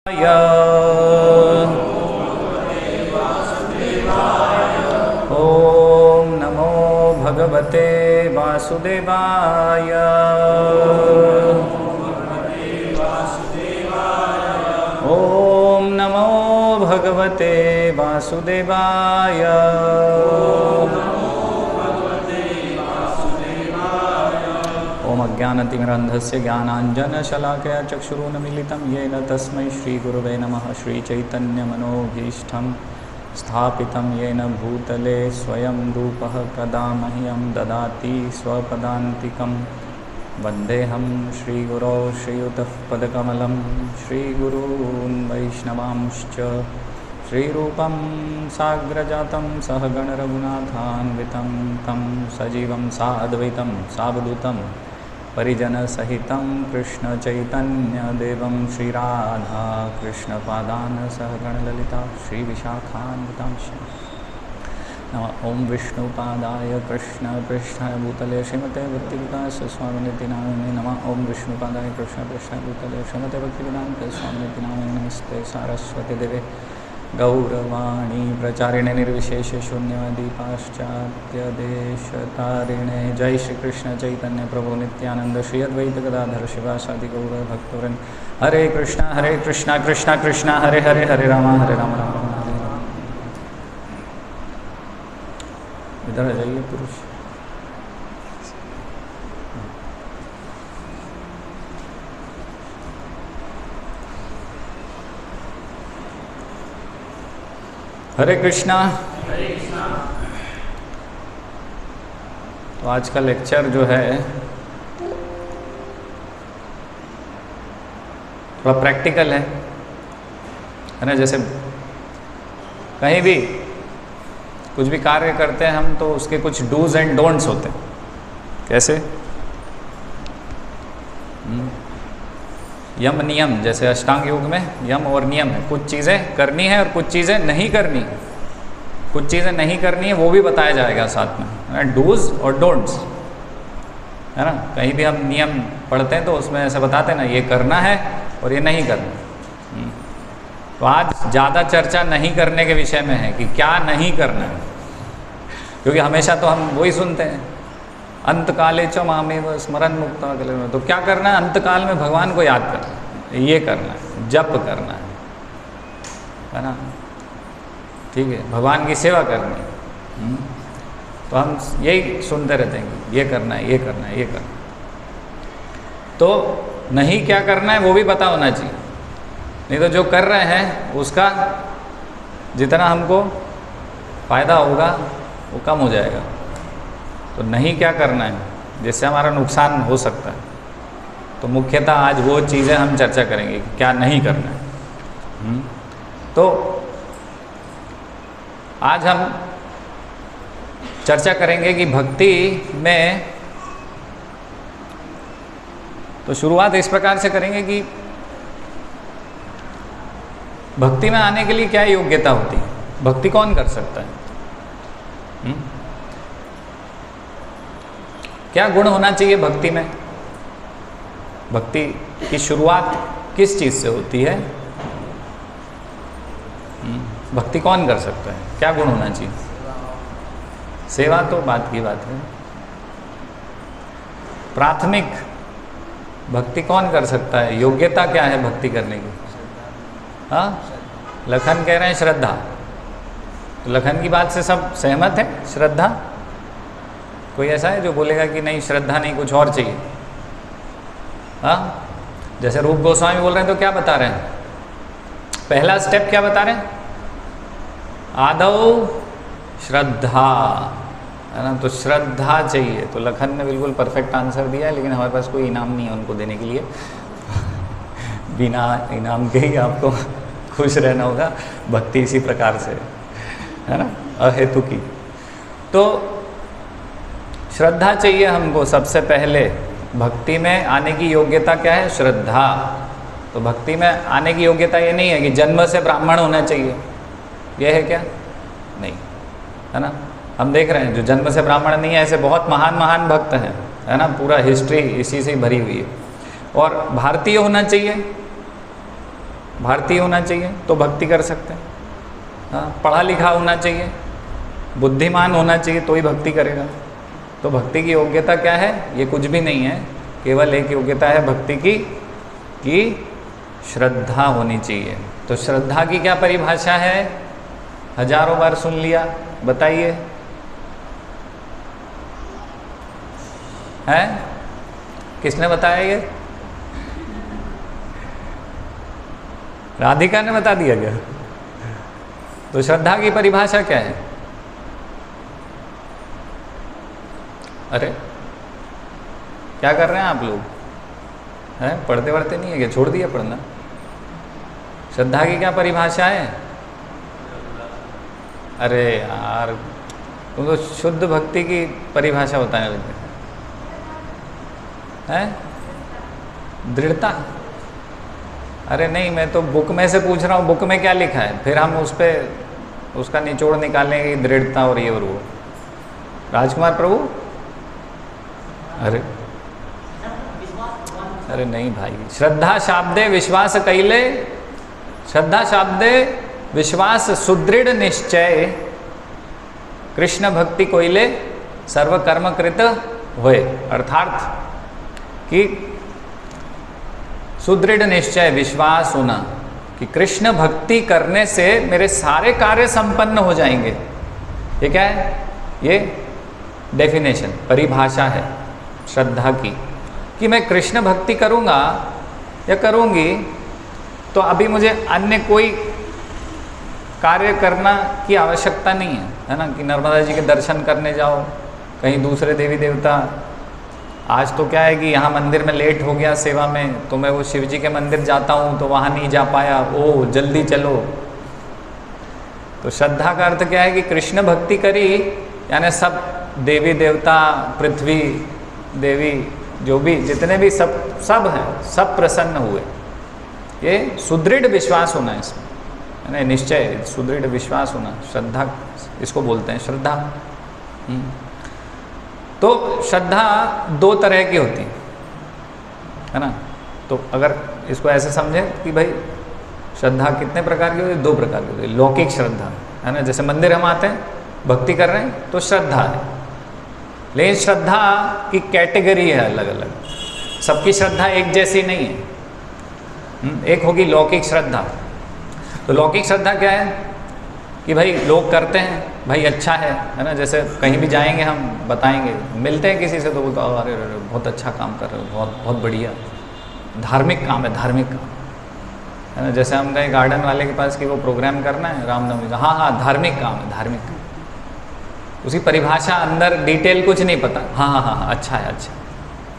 ओम नमो भगवते वासुदेवाय। ओम नमो भगवते वासुदेवाय। ओम अज्ञानतिमिरन्धस्य ज्ञानाञ्जनशलाकया चक्षुरुन्मीलितं येन तस्मै श्रीगुरुवे नमः। श्रीचैतन्यमनोभीष्टं स्थापितं येन भूतले स्वयं रूपः कदा मह्यं ददाति स्वपदान्तिकं। वन्देऽहं श्रीगुरौ श्रीयुतः पदकमलं श्रीगुरून् वैष्णवांश्च। श्रीरूपं साग्रजातं सहगणरघुनाथान्वितं तं सजीवं साद्वैतं सावधूतं परिजनसहितं कृष्णचैतन्यदेवं श्रीराधा कृष्णपादान् सहगणललिता श्रीविशाखान्वितांश्च। नमः ओं विष्णुपादाय कृष्णपृष्ठाय भूतले श्रीमते भक्तिविकासस्वामिनिति नामिने। नमः ओं विष्णुपादाय कृष्णपृष्ठाय भूतले श्रीमते भक्तिवेदान्तस्वामिनिति नामिने। नमस्ते सारस्वती देवे गौरवाणी प्रचारिणे निर्विशेष शून्यवादी पाश्चात्यदेशतारिणे। जय श्री कृष्ण चैतन्य प्रभु नित्यानंद श्री अद्वैत गदाधर शिवासादि गौर भक्तवृंद। हरे कृष्णा कृष्णा कृष्णा हरे हरे, हरे राम राम राम हरे राम। इधर आ जाइए पुरुष। हरे कृष्णा। तो आज का लेक्चर जो है थोड़ा प्रैक्टिकल है ना। जैसे कहीं भी कुछ भी कार्य करते हैं हम तो उसके कुछ डूज एंड डोंट्स होते हैं। कैसे? यम नियम, जैसे अष्टांग योग में यम और नियम है। कुछ चीज़ें करनी है और कुछ चीज़ें नहीं करनी है। कुछ चीज़ें नहीं करनी है वो भी बताया जाएगा साथ में, डूज और डोंट्स, है ना। कहीं भी हम नियम पढ़ते हैं तो उसमें ऐसे बताते हैं ना, ये करना है और ये नहीं करना। तो आज ज़्यादा चर्चा नहीं करने के विषय में है कि क्या नहीं करना है, क्योंकि हमेशा तो हम वही सुनते हैं, अंतकाले च मामेव स्मरण मुक्ता कले। तो क्या करना है? अंतकाल में भगवान को याद करना है, ये करना है, जप करना है ना। ठीक है, भगवान की सेवा करनी है। तो हम यही सुनते रहते हैं कि ये करना है, ये करना है, ये करना है। तो नहीं क्या करना है वो भी पता होना चाहिए, नहीं तो जो कर रहे हैं उसका जितना हमको फ़ायदा होगा वो कम हो जाएगा। तो नहीं क्या करना है जिससे हमारा नुकसान हो सकता है। तो मुख्यतः आज वो चीज़ें हम चर्चा करेंगे कि क्या नहीं करना है। तो आज हम चर्चा करेंगे कि भक्ति में, तो शुरुआत इस प्रकार से करेंगे कि भक्ति में आने के लिए क्या योग्यता होती है, भक्ति कौन कर सकता है, क्या गुण होना चाहिए भक्ति में। भक्ति की शुरुआत किस चीज़ से होती है, भक्ति कौन कर सकता है, क्या गुण होना चाहिए। सेवा तो बात की बात है। प्राथमिक भक्ति कौन कर सकता है, योग्यता क्या है भक्ति करने की। हाँ, लखन कह रहे हैं श्रद्धा। तो लखन की बात से सब सहमत है। श्रद्धा, कोई ऐसा है जो बोलेगा कि नहीं श्रद्धा नहीं, कुछ और चाहिए। हाँ, जैसे रूप गोस्वामी बोल रहे हैं तो क्या बता रहे हैं, पहला स्टेप क्या बता रहे हैं, आदौ श्रद्धा, है ना। तो श्रद्धा चाहिए। तो लखन ने बिल्कुल परफेक्ट आंसर दिया है, लेकिन हमारे पास कोई इनाम नहीं है उनको देने के लिए। बिना इनाम के ही आपको खुश रहना होगा। भक्ति इसी प्रकार से, है ना, अहेतु की। तो श्रद्धा चाहिए हमको। सबसे पहले भक्ति में आने की योग्यता क्या है, श्रद्धा। तो भक्ति में आने की योग्यता ये नहीं है कि जन्म से ब्राह्मण होना चाहिए, यह है क्या, नहीं, है ना। हम देख रहे हैं जो जन्म से ब्राह्मण नहीं है, ऐसे बहुत महान महान भक्त हैं, है ना। पूरा हिस्ट्री इसी से भरी हुई है। और भारतीय होना चाहिए, भारतीय होना चाहिए तो भक्ति कर सकते हैं। हाँ, पढ़ा लिखा होना चाहिए, बुद्धिमान होना चाहिए तो ही भक्ति करेगा। तो भक्ति की योग्यता क्या है? ये कुछ भी नहीं है, केवल एक योग्यता है भक्ति की कि श्रद्धा होनी चाहिए। तो श्रद्धा की क्या परिभाषा है? हजारों बार सुन लिया, बताइए। है किसने बताया ये? राधिका ने बता दिया क्या? तो श्रद्धा की परिभाषा क्या है? अरे क्या कर रहे हैं आप लोग? हैं, पढ़ते पढ़ते नहीं है क्या? छोड़ दिया पढ़ना? श्रद्धा की क्या परिभाषा है? अरे यार, तुम तो शुद्ध भक्ति की परिभाषा बताने लगे हैं। दृढ़ता? अरे नहीं, मैं तो बुक में से पूछ रहा हूँ, बुक में क्या लिखा है, फिर हम उस पर उसका निचोड़ निकालेंगे, दृढ़ता और ये और वो। राजकुमार प्रभु, अरे नहीं भाई, श्रद्धा शाब्दे विश्वास कैले, श्रद्धा शाब्दे विश्वास सुदृढ़ निश्चय, कृष्ण भक्ति कोइले सर्व कर्म कृत होए। अर्थात कि सुदृढ़ निश्चय, विश्वास होना कि कृष्ण भक्ति करने से मेरे सारे कार्य संपन्न हो जाएंगे। ये क्या है? ये डेफिनेशन, परिभाषा है श्रद्धा की, कि मैं कृष्ण भक्ति करूँगा या करूँगी तो अभी मुझे अन्य कोई कार्य करना की आवश्यकता नहीं है ना। कि नर्मदा जी के दर्शन करने जाओ, कहीं दूसरे देवी देवता, आज तो क्या है कि यहाँ मंदिर में लेट हो गया सेवा में, तो मैं वो शिव जी के मंदिर जाता हूँ तो वहाँ नहीं जा पाया, ओ जल्दी चलो। तो श्रद्धा का अर्थ क्या है कि कृष्ण भक्ति करी, यानी सब देवी देवता, पृथ्वी देवी, जो भी जितने भी सब हैं, सब प्रसन्न हुए। ये सुदृढ़ विश्वास होना है इसमें, है ना, निश्चय, सुदृढ़ विश्वास होना, श्रद्धा इसको बोलते हैं, श्रद्धा। तो श्रद्धा दो तरह की होती है ना। तो अगर इसको ऐसे समझें कि भाई श्रद्धा कितने प्रकार की होती है? 2 प्रकार की होती है। लौकिक श्रद्धा, है ना, जैसे मंदिर हम आते हैं, भक्ति कर रहे हैं तो श्रद्धा है। लेकिन श्रद्धा की कैटेगरी है अलग अलग, सबकी श्रद्धा एक जैसी नहीं है। एक होगी लौकिक श्रद्धा। तो लौकिक श्रद्धा क्या है कि भाई लोग करते हैं, भाई अच्छा है ना। जैसे कहीं भी जाएंगे हम बताएंगे, मिलते हैं किसी से तो बोलते अरे अरे बहुत अच्छा काम कर रहे हो, बहुत बहुत बढ़िया, धार्मिक काम है, धार्मिक काम है ना। जैसे हम गए गार्डन वाले के पास कि वो प्रोग्राम करना है रामनवमी का, हाँ हाँ धार्मिक काम है, धार्मिक काम। उसकी परिभाषा अंदर डिटेल कुछ नहीं पता, हाँ हाँ हाँ अच्छा है, अच्छा।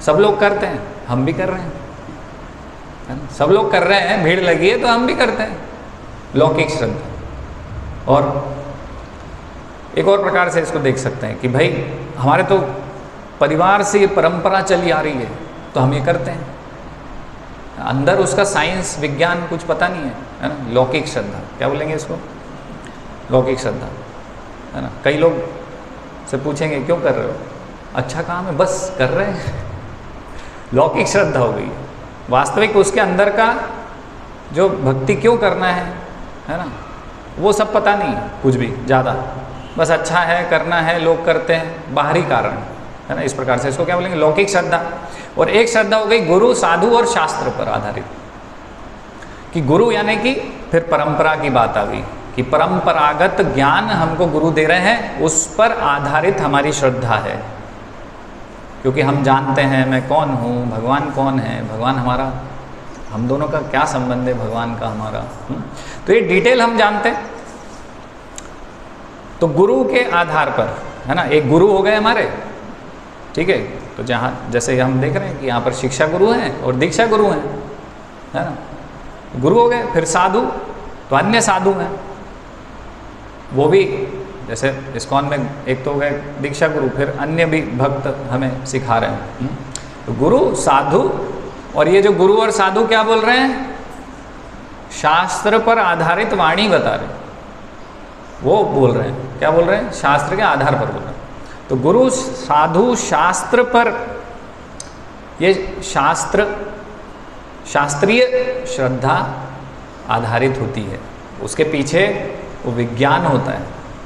सब लोग करते हैं, हम भी कर रहे हैं, है ना। सब लोग कर रहे हैं, भीड़ लगी है तो हम भी करते हैं, लौकिक श्रद्धा। और एक और प्रकार से इसको देख सकते हैं कि भाई हमारे तो परिवार से ये परंपरा चली आ रही है तो हम ये करते हैं, अंदर उसका साइंस विज्ञान कुछ पता नहीं है ना। लौकिक श्रद्धा क्या बोलेंगे इसको? लौकिक श्रद्धा, है ना। कई लोग से पूछेंगे क्यों कर रहे हो? अच्छा काम है, बस कर रहे हैं। लौकिक श्रद्धा हो गई। वास्तविक उसके अंदर का जो भक्ति क्यों करना है ना, वो सब पता नहीं है कुछ भी ज़्यादा, बस अच्छा है, करना है, लोग करते हैं, बाहरी कारण, है ना। इस प्रकार से इसको क्या बोलेंगे? लौकिक श्रद्धा। और एक श्रद्धा हो गई गुरु, साधु और शास्त्र पर आधारित, कि गुरु यानी कि फिर परंपरा की बात आ गई कि परंपरागत ज्ञान हमको गुरु दे रहे हैं, उस पर आधारित हमारी श्रद्धा है। क्योंकि हम जानते हैं मैं कौन हूँ, भगवान कौन है, भगवान हमारा, हम दोनों का क्या संबंध है भगवान का हमारा, तो ये डिटेल हम जानते हैं। तो गुरु के आधार पर, है ना, एक गुरु हो गए हमारे, ठीक है। तो जहाँ जैसे हम देख रहे हैं कि यहाँ पर शिक्षा गुरु हैं और दीक्षा गुरु हैं, है ना। गुरु हो गए, फिर साधु, तो अन्य साधु हैं, वो भी जैसे इस्कॉन में एक तो हो गए दीक्षा गुरु, फिर अन्य भी भक्त हमें सिखा रहे हैं। तो गुरु, साधु, और ये जो गुरु और साधु क्या बोल रहे हैं? शास्त्र पर आधारित वाणी बता रहे हैं, वो बोल रहे हैं, क्या बोल रहे हैं? शास्त्र के आधार पर बोल रहे हैं। तो गुरु, साधु, शास्त्र पर, ये शास्त्र, शास्त्रीय श्रद्धा आधारित होती है, उसके पीछे वो विज्ञान होता है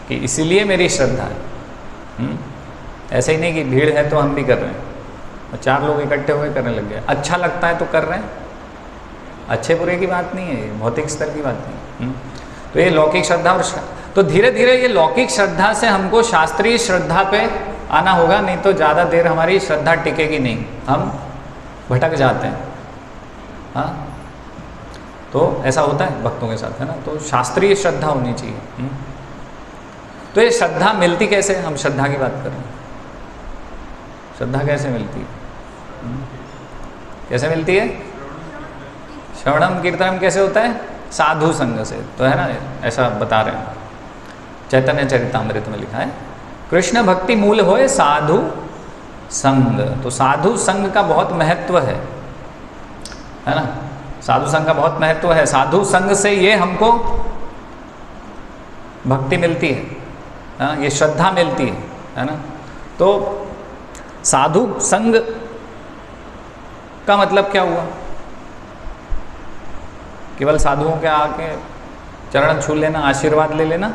कि इसीलिए मेरी श्रद्धा है। ऐसे ही नहीं कि भीड़ है तो हम भी कर रहे हैं, और 4 लोग इकट्ठे हुए करने लग गए, अच्छा लगता है तो कर रहे हैं, अच्छे बुरे की बात नहीं है, भौतिक स्तर की बात नहीं। तो ये लौकिक श्रद्धा और तो धीरे धीरे ये लौकिक श्रद्धा से हमको शास्त्रीय श्रद्धा पे आना होगा, नहीं तो ज़्यादा देर हमारी श्रद्धा टिकेगी नहीं, हम भटक जाते हैं। हाँ, तो ऐसा होता है भक्तों के साथ, है ना। तो शास्त्रीय श्रद्धा होनी चाहिए। तो ये श्रद्धा मिलती कैसे, हम श्रद्धा की बात कर रहे हैं, श्रद्धा कैसे मिलती है? कैसे मिलती है? श्रवणम कीर्तनम कैसे होता है? साधु संग से, तो है ना, ऐसा बता रहे हैं, चैतन्य चरितामृत में लिखा है, कृष्ण भक्ति मूल होए साधु संग। तो साधु संग का बहुत महत्व है ना, साधु संग का बहुत महत्व है। साधु संग से ये हमको भक्ति मिलती है, ये श्रद्धा मिलती है ना। तो साधु संग का मतलब क्या हुआ? केवल साधुओं के आके चरण छू लेना, आशीर्वाद ले लेना,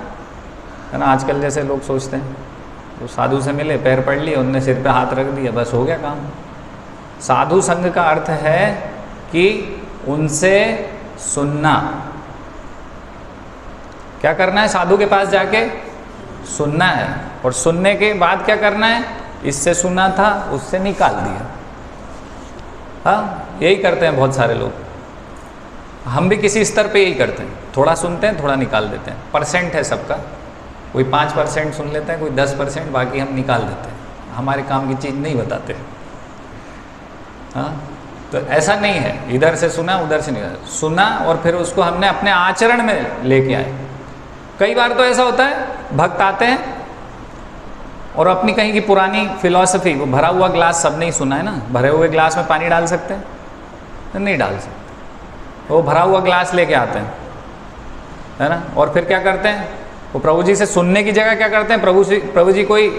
है ना। आजकल जैसे लोग सोचते हैं, वो साधु से मिले, पैर पड़ लिए, उनने सिर पे हाथ रख दिया, बस हो गया काम। साधु संग का अर्थ है कि उनसे सुनना। क्या करना है? साधु के पास जाके सुनना है, और सुनने के बाद क्या करना है? इससे सुना था, उससे निकाल दिया। हाँ, यही करते हैं बहुत सारे लोग, हम भी किसी स्तर पे यही करते हैं, थोड़ा सुनते हैं, थोड़ा निकाल देते हैं। परसेंट है सबका, कोई 5% सुन लेता है, कोई 10%, बाकी हम निकाल देते हैं, हमारे काम की चीज़ नहीं बताते। हाँ, तो ऐसा नहीं है, इधर से सुना, उधर से निकाल, सुना और फिर उसको हमने अपने आचरण में लेके आए। कई बार तो ऐसा होता है, भक्त आते हैं और अपनी कहीं की पुरानी फिलॉसफी, वो भरा हुआ ग्लास, सब नहीं सुना है ना, भरे हुए ग्लास में पानी डाल सकते हैं? नहीं डाल सकते। वो भरा हुआ ग्लास लेके आते हैं, है ना, और फिर क्या करते हैं? वो प्रभु जी से सुनने की जगह क्या करते हैं? प्रभु जी कोई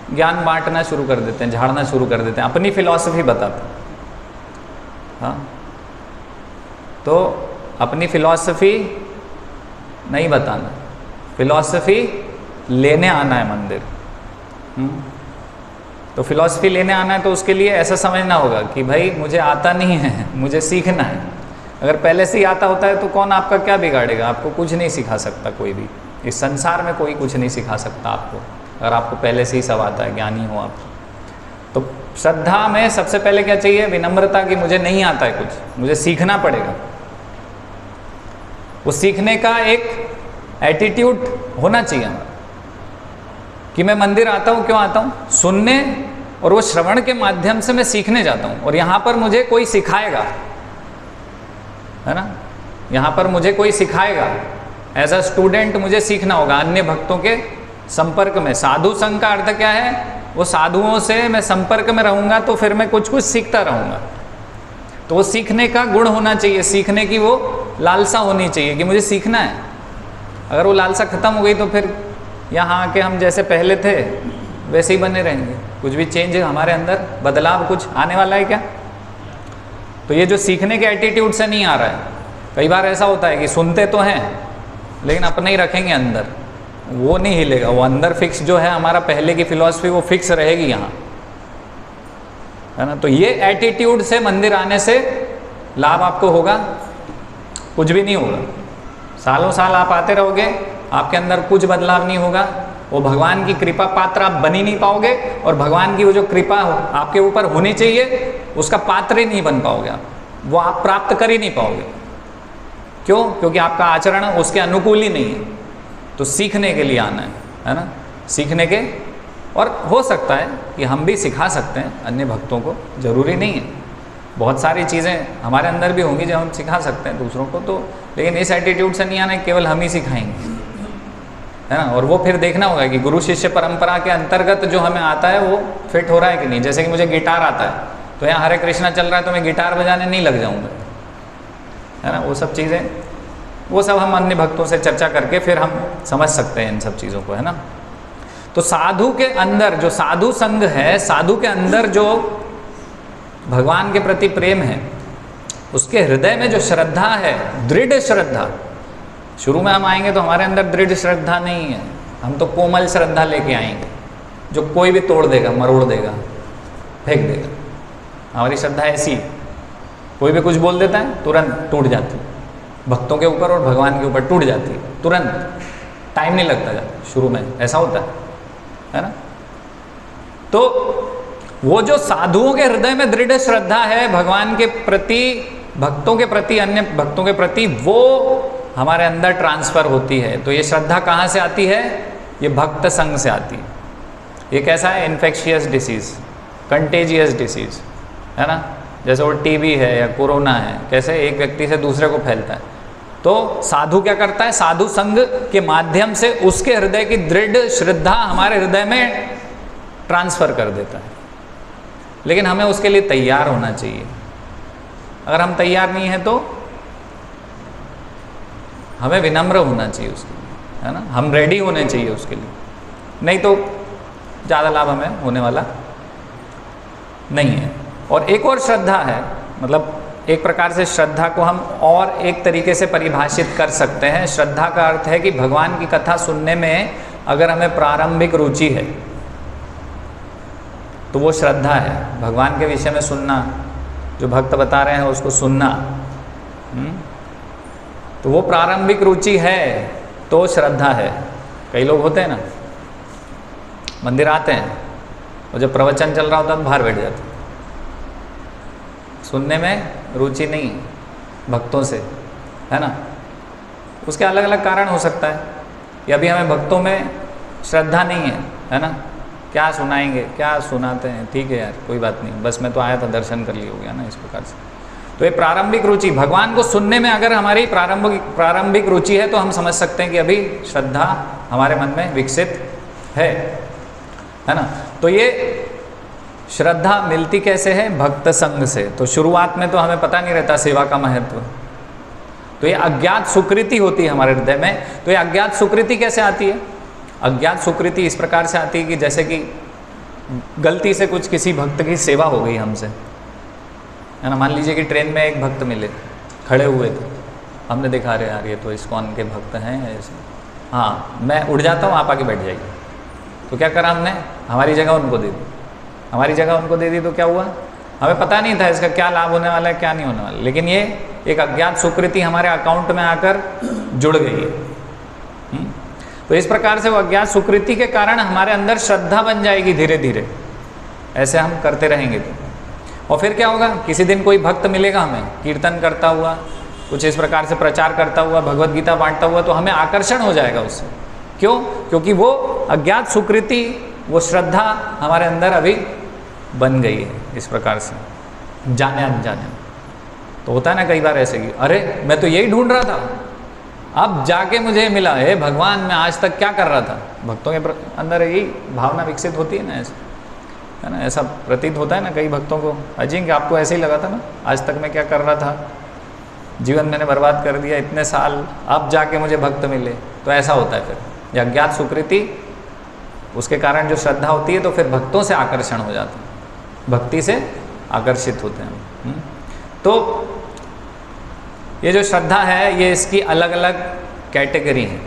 ज्ञान बांटना शुरू कर देते हैं, झाड़ना शुरू कर देते हैं, अपनी फिलॉसफी बताते हैं। हाँ, तो अपनी फिलॉसफी नहीं बताना, फिलॉसफी लेने आना है मंदिर। तो फिलॉसफी लेने आना है, तो उसके लिए ऐसा समझना होगा कि भाई मुझे आता नहीं है, मुझे सीखना है। अगर पहले से ही आता होता है तो कौन आपका क्या बिगाड़ेगा? आपको कुछ नहीं सिखा सकता कोई भी, इस संसार में कोई कुछ नहीं सिखा सकता आपको, अगर आपको पहले से ही सब आता है, ज्ञानी हो आप। तो श्रद्धा में सबसे पहले क्या चाहिए? विनम्रता, कि मुझे नहीं आता है कुछ, मुझे सीखना पड़ेगा। वो सीखने का एक एटीट्यूड होना चाहिए हमारा, कि मैं मंदिर आता हूँ, क्यों आता हूँ? सुनने, और वो श्रवण के माध्यम से मैं सीखने जाता हूँ, और यहाँ पर मुझे कोई सिखाएगा, है ना, यहाँ पर मुझे कोई सिखाएगा। एज अ स्टूडेंट मुझे सीखना होगा, अन्य भक्तों के संपर्क में। साधु संग का अर्थ क्या है? वो साधुओं से मैं संपर्क में रहूँगा तो फिर मैं कुछ कुछ सीखता रहूँगा। तो वो सीखने का गुण होना चाहिए, सीखने की वो लालसा होनी चाहिए कि मुझे सीखना है। अगर वो लालसा खत्म हो गई तो फिर यहाँ आके हम जैसे पहले थे वैसे ही बने रहेंगे, कुछ भी चेंज हमारे अंदर, बदलाव कुछ आने वाला है क्या? तो ये जो सीखने के एटीट्यूड से नहीं आ रहा है। कई बार ऐसा होता है कि सुनते तो हैं लेकिन अपने ही रखेंगे अंदर, वो नहीं हिलेगा, वो अंदर फिक्स जो है हमारा पहले की फिलॉसफी, वो फिक्स रहेगी यहाँ, है ना। तो ये एटीट्यूड से मंदिर आने से लाभ आपको होगा? कुछ भी नहीं होगा। सालों साल आप आते रहोगे, आपके अंदर कुछ बदलाव नहीं होगा, वो भगवान की कृपा पात्र आप बन ही नहीं पाओगे, और भगवान की वो जो कृपा आपके ऊपर होनी चाहिए उसका पात्र ही नहीं बन पाओगे आप, वो आप प्राप्त कर ही नहीं पाओगे। क्यों? क्योंकि आपका आचरण उसके अनुकूल ही नहीं है। तो सीखने के लिए आना है ना, सीखने के, और हो सकता है कि हम भी सिखा सकते हैं अन्य भक्तों को, जरूरी नहीं है। बहुत सारी चीज़ें हमारे अंदर भी होंगी जो हम सिखा सकते हैं दूसरों को, तो लेकिन इस एटीट्यूड से नहीं आना है केवल हम ही सिखाएंगे, है ना। और वो फिर देखना होगा कि गुरु शिष्य परंपरा के अंतर्गत जो हमें आता है वो फिट हो रहा है कि नहीं। जैसे कि मुझे गिटार आता है, तो यहाँ हरे कृष्णा चल रहा है तो मैं गिटार बजाने नहीं लग जाऊँगा, है ना। वो सब चीज़ें, वो सब हम अन्य भक्तों से चर्चा करके फिर हम समझ सकते हैं इन सब चीज़ों को, है ना। तो साधु के अंदर जो साधु संग है, साधु के अंदर जो भगवान के प्रति प्रेम है, उसके हृदय में जो श्रद्धा है, दृढ़ श्रद्धा, शुरू में हम आएंगे तो हमारे अंदर दृढ़ श्रद्धा नहीं है, हम तो कोमल श्रद्धा लेके आएंगे जो कोई भी तोड़ देगा, मरोड़ देगा, फेंक देगा। हमारी श्रद्धा ऐसी, कोई भी कुछ बोल देता है तुरंत टूट जाती है, भक्तों के ऊपर और भगवान के ऊपर टूट जाती है तुरंत, टाइम नहीं लगता जाता, शुरू में ऐसा होता है ना। तो वो जो साधुओं के हृदय में दृढ़ श्रद्धा है भगवान के प्रति, भक्तों के प्रति, अन्य भक्तों के प्रति, वो हमारे अंदर ट्रांसफर होती है। तो ये श्रद्धा कहाँ से आती है? ये भक्त संग से आती है। ये कैसा है? इन्फेक्शियस डिसीज़, कंटेजियस डिसीज़, है ना। जैसे वो टीबी है या कोरोना है, कैसे एक व्यक्ति से दूसरे को फैलता है। तो साधु क्या करता है? साधु संग के माध्यम से उसके हृदय की दृढ़ श्रद्धा हमारे हृदय में ट्रांसफर कर देता है। लेकिन हमें उसके लिए तैयार होना चाहिए। अगर हम तैयार नहीं हैं तो हमें विनम्र होना चाहिए उसके लिए, है ना। हम रेडी होने चाहिए उसके लिए, नहीं तो ज़्यादा लाभ हमें होने वाला नहीं है। और एक और श्रद्धा है, मतलब एक प्रकार से श्रद्धा को हम और एक तरीके से परिभाषित कर सकते हैं। श्रद्धा का अर्थ है कि भगवान की कथा सुनने में अगर हमें प्रारंभिक रुचि है तो वो श्रद्धा है। भगवान के विषय में सुनना, जो भक्त बता रहे हैं उसको सुनना, तो वो प्रारंभिक रुचि है तो श्रद्धा है। कई लोग होते हैं ना, मंदिर आते हैं और जब प्रवचन चल रहा होता है तो बाहर बैठ जाते, सुनने में रुचि नहीं भक्तों से, है ना। उसके अलग अलग कारण हो सकता है, या अभी हमें भक्तों में श्रद्धा नहीं है ना। क्या सुनाएंगे, क्या सुनाते हैं, ठीक है यार कोई बात नहीं, बस मैं तो आया था दर्शन कर लिया, हो गया ना, इस प्रकार से। तो ये प्रारंभिक रुचि, भगवान को सुनने में अगर हमारी प्रारंभिक रुचि है तो हम समझ सकते हैं कि अभी श्रद्धा हमारे मन में विकसित है ना। तो ये श्रद्धा मिलती कैसे है? भक्त संग से। तो शुरुआत में तो हमें पता नहीं रहता सेवा का महत्व, तो ये अज्ञात सुकृति होती है हमारे हृदय में। तो ये अज्ञात सुकृति कैसे आती है? अज्ञात सुकृति इस प्रकार से आती है कि जैसे कि गलती से कुछ किसी भक्त की सेवा हो गई हमसे, है ना। मान लीजिए कि ट्रेन में एक भक्त मिले, खड़े हुए थे, हमने देखा अरे यार ये तो इस्कॉन के भक्त हैं ऐसे, हाँ मैं उठ जाता हूँ, आप आके बैठ जाइए। तो क्या करा हमने? हमारी जगह उनको दे दी। हमारी जगह उनको दे दी तो क्या हुआ? हमें पता नहीं था इसका क्या लाभ होने वाला है, क्या नहीं होने वाला, लेकिन ये एक अज्ञात सुकृति हमारे अकाउंट में आकर जुड़ गई है। तो इस प्रकार से वो अज्ञात सुकृति के कारण हमारे अंदर श्रद्धा बन जाएगी धीरे धीरे, ऐसे हम करते रहेंगे तो। और फिर क्या होगा? किसी दिन कोई भक्त मिलेगा हमें कीर्तन करता हुआ, कुछ इस प्रकार से प्रचार करता हुआ, भगवत गीता बांटता हुआ, तो हमें आकर्षण हो जाएगा उससे। क्यों? क्योंकि वो अज्ञात सुकृति, वो श्रद्धा हमारे अंदर अभी बन गई है इस प्रकार से, जाने अनजाने। तो होता है ना कई बार ऐसे कि अरे मैं तो यही ढूंढ रहा था, अब जाके मुझे मिला, हे भगवान मैं आज तक क्या कर रहा था। भक्तों के अंदर यही भावना विकसित होती है ना, ऐसे, है ना। ऐसा प्रतीत होता है ना कई भक्तों को, अजिंक्य आपको ऐसे ही लगा था ना, आज तक मैं क्या कर रहा था, जीवन मैंने बर्बाद कर दिया इतने साल, अब जाके मुझे भक्त मिले। तो ऐसा होता है फिर ये अज्ञात सुकृति, उसके कारण जो श्रद्धा होती है तो फिर भक्तों से आकर्षण हो जाता है, भक्ति से आकर्षित होते हैं। तो ये जो श्रद्धा है ये इसकी अलग अलग कैटेगरी है,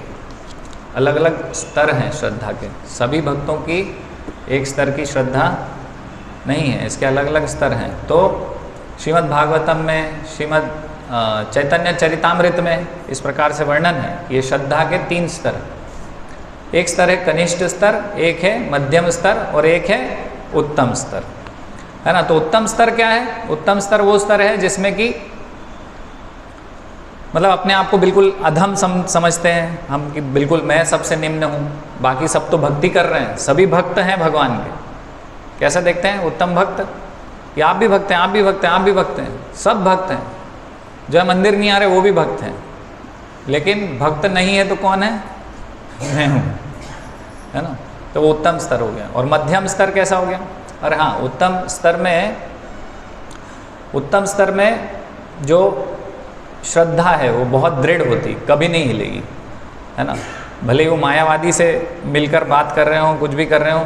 अलग अलग स्तर हैं श्रद्धा के। सभी भक्तों की एक स्तर की श्रद्धा नहीं है, इसके अलग अलग स्तर हैं। तो श्रीमद् भागवतम में, श्रीमद् चैतन्य चरितामृत में इस प्रकार से वर्णन है कि ये श्रद्धा के 3 स्तर, एक स्तर है कनिष्ठ स्तर, एक है मध्यम स्तर और एक है उत्तम स्तर, है ना। तो उत्तम स्तर क्या है? उत्तम स्तर वो स्तर है जिसमें कि मतलब अपने आप को बिल्कुल अधम समझते हैं हम कि बिल्कुल मैं सबसे निम्न हूँ, बाकी सब तो भक्ति कर रहे हैं, सभी भक्त हैं भगवान के। कैसे देखते हैं उत्तम भक्त? कि आप भी भक्त हैं, आप भी भक्त हैं, आप भी भक्त हैं, सब भक्त हैं। जो है मंदिर नहीं आ रहे वो भी भक्त हैं, लेकिन भक्त नहीं है तो कौन है? मैं हूँ, है ना। तो वो उत्तम स्तर हो गया। और मध्यम स्तर कैसा हो गया? और हाँ, उत्तम स्तर में जो श्रद्धा है वो बहुत दृढ़ होती, कभी नहीं हिलेगी, है ना। भले ही वो मायावादी से मिलकर बात कर रहे हो, कुछ भी कर रहे हो,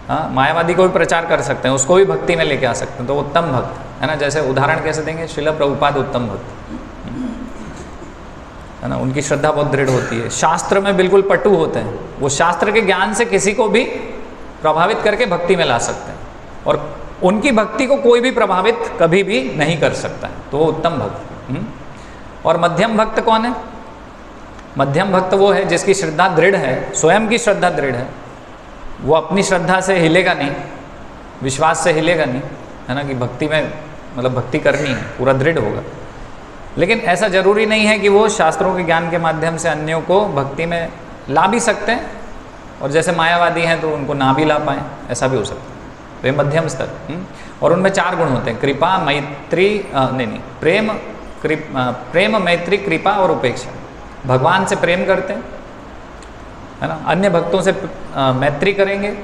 हाँ, मायावादी को भी प्रचार कर सकते हैं, उसको भी भक्ति में लेके आ सकते हैं, तो उत्तम भक्त है ना। जैसे उदाहरण कैसे देंगे, श्रील प्रभुपाद उत्तम भक्त, है ना, उनकी श्रद्धा बहुत दृढ़ होती है, शास्त्र में बिल्कुल पटु होते हैं, वो शास्त्र के ज्ञान से किसी को भी प्रभावित करके भक्ति में ला सकते हैं, और उनकी भक्ति को कोई भी प्रभावित कभी भी नहीं कर सकता है, तो वो उत्तम भक्त। और मध्यम भक्त कौन है? मध्यम भक्त वो है जिसकी श्रद्धा दृढ़ है, स्वयं की श्रद्धा दृढ़ है, वो अपनी श्रद्धा से हिलेगा नहीं, विश्वास से हिलेगा नहीं, है ना, कि भक्ति में मतलब भक्ति करनी है, पूरा दृढ़ होगा। लेकिन ऐसा जरूरी नहीं है कि वो शास्त्रों के ज्ञान के माध्यम से अन्यों को भक्ति में ला भी सकते हैं, और जैसे मायावादी हैं तो उनको ना भी ला पाएँ, ऐसा भी हो सकता है। तो ये मध्यम स्तर। और उनमें 4 गुण होते हैं, कृपा, मैत्री, प्रेम, मैत्री, कृपा और उपेक्षा। भगवान से प्रेम करते हैं, है ना, अन्य भक्तों से मैत्री करेंगे,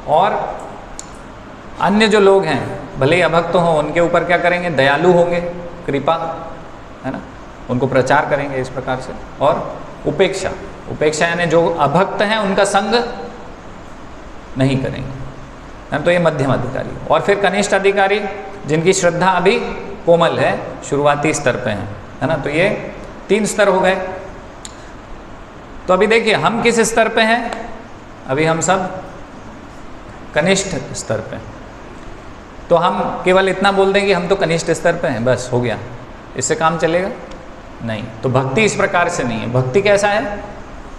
और अन्य जो लोग हैं भले ही अभक्त हों उनके ऊपर क्या करेंगे, दयालु होंगे, कृपा, है ना, उनको प्रचार करेंगे इस प्रकार से। और उपेक्षा, उपेक्षा यानी जो अभक्त हैं उनका संग नहीं करेंगे, है, तो ये मध्यम अधिकारी। और फिर कनिष्ठ अधिकारी जिनकी श्रद्धा अभी कोमल है, शुरुआती स्तर पे है ना, तो ये 3 स्तर हो गए। तो अभी देखिए हम किस स्तर पे हैं, अभी हम सब कनिष्ठ स्तर पे। तो हम केवल इतना बोल दें कि हम तो कनिष्ठ स्तर पे हैं, बस हो गया, इससे काम चलेगा नहीं। तो भक्ति इस प्रकार से नहीं है। भक्ति कैसा है,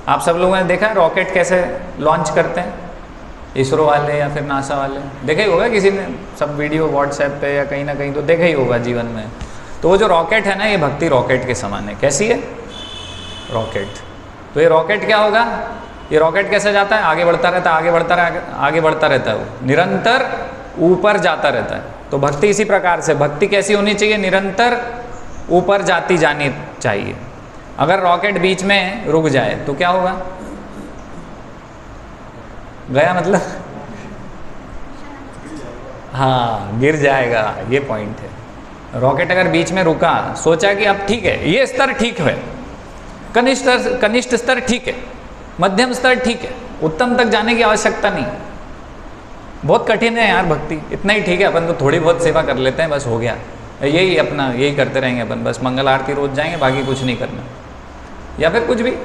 आप सब लोगों ने देखा है रॉकेट कैसे लॉन्च करते हैं, इसरो वाले या फिर नासा वाले, देखा ही होगा किसी ने, सब वीडियो व्हाट्सएप पे या कहीं ना कहीं तो देखा ही होगा जीवन में। तो वो जो रॉकेट है ना, ये भक्ति रॉकेट के समान है। कैसी है रॉकेट? तो ये रॉकेट क्या होगा, ये रॉकेट कैसे जाता है, आगे बढ़ता रहता है, आगे बढ़ता रहता, आगे बढ़ता रहता है, वो निरंतर ऊपर जाता रहता है। तो भक्ति इसी प्रकार से, भक्ति कैसी होनी चाहिए, निरंतर ऊपर जाती जानी चाहिए। अगर रॉकेट बीच में रुक जाए तो क्या होगा, गया मतलब, हाँ गिर जाएगा, ये पॉइंट है। रॉकेट अगर बीच में रुका, सोचा कि अब ठीक है, ये स्तर ठीक है, कनिष्ठ स्तर ठीक है, मध्यम स्तर ठीक है, उत्तम तक जाने की आवश्यकता नहीं। बहुत कठिन है यार भक्ति, इतना ही ठीक है, अपन तो थोड़ी बहुत सेवा कर लेते हैं, बस हो गया, यही अपना यही करते रहेंगे अपन, बस मंगल आरती रोज जाएंगे, बाकी कुछ नहीं करना। या फिर कुछ भी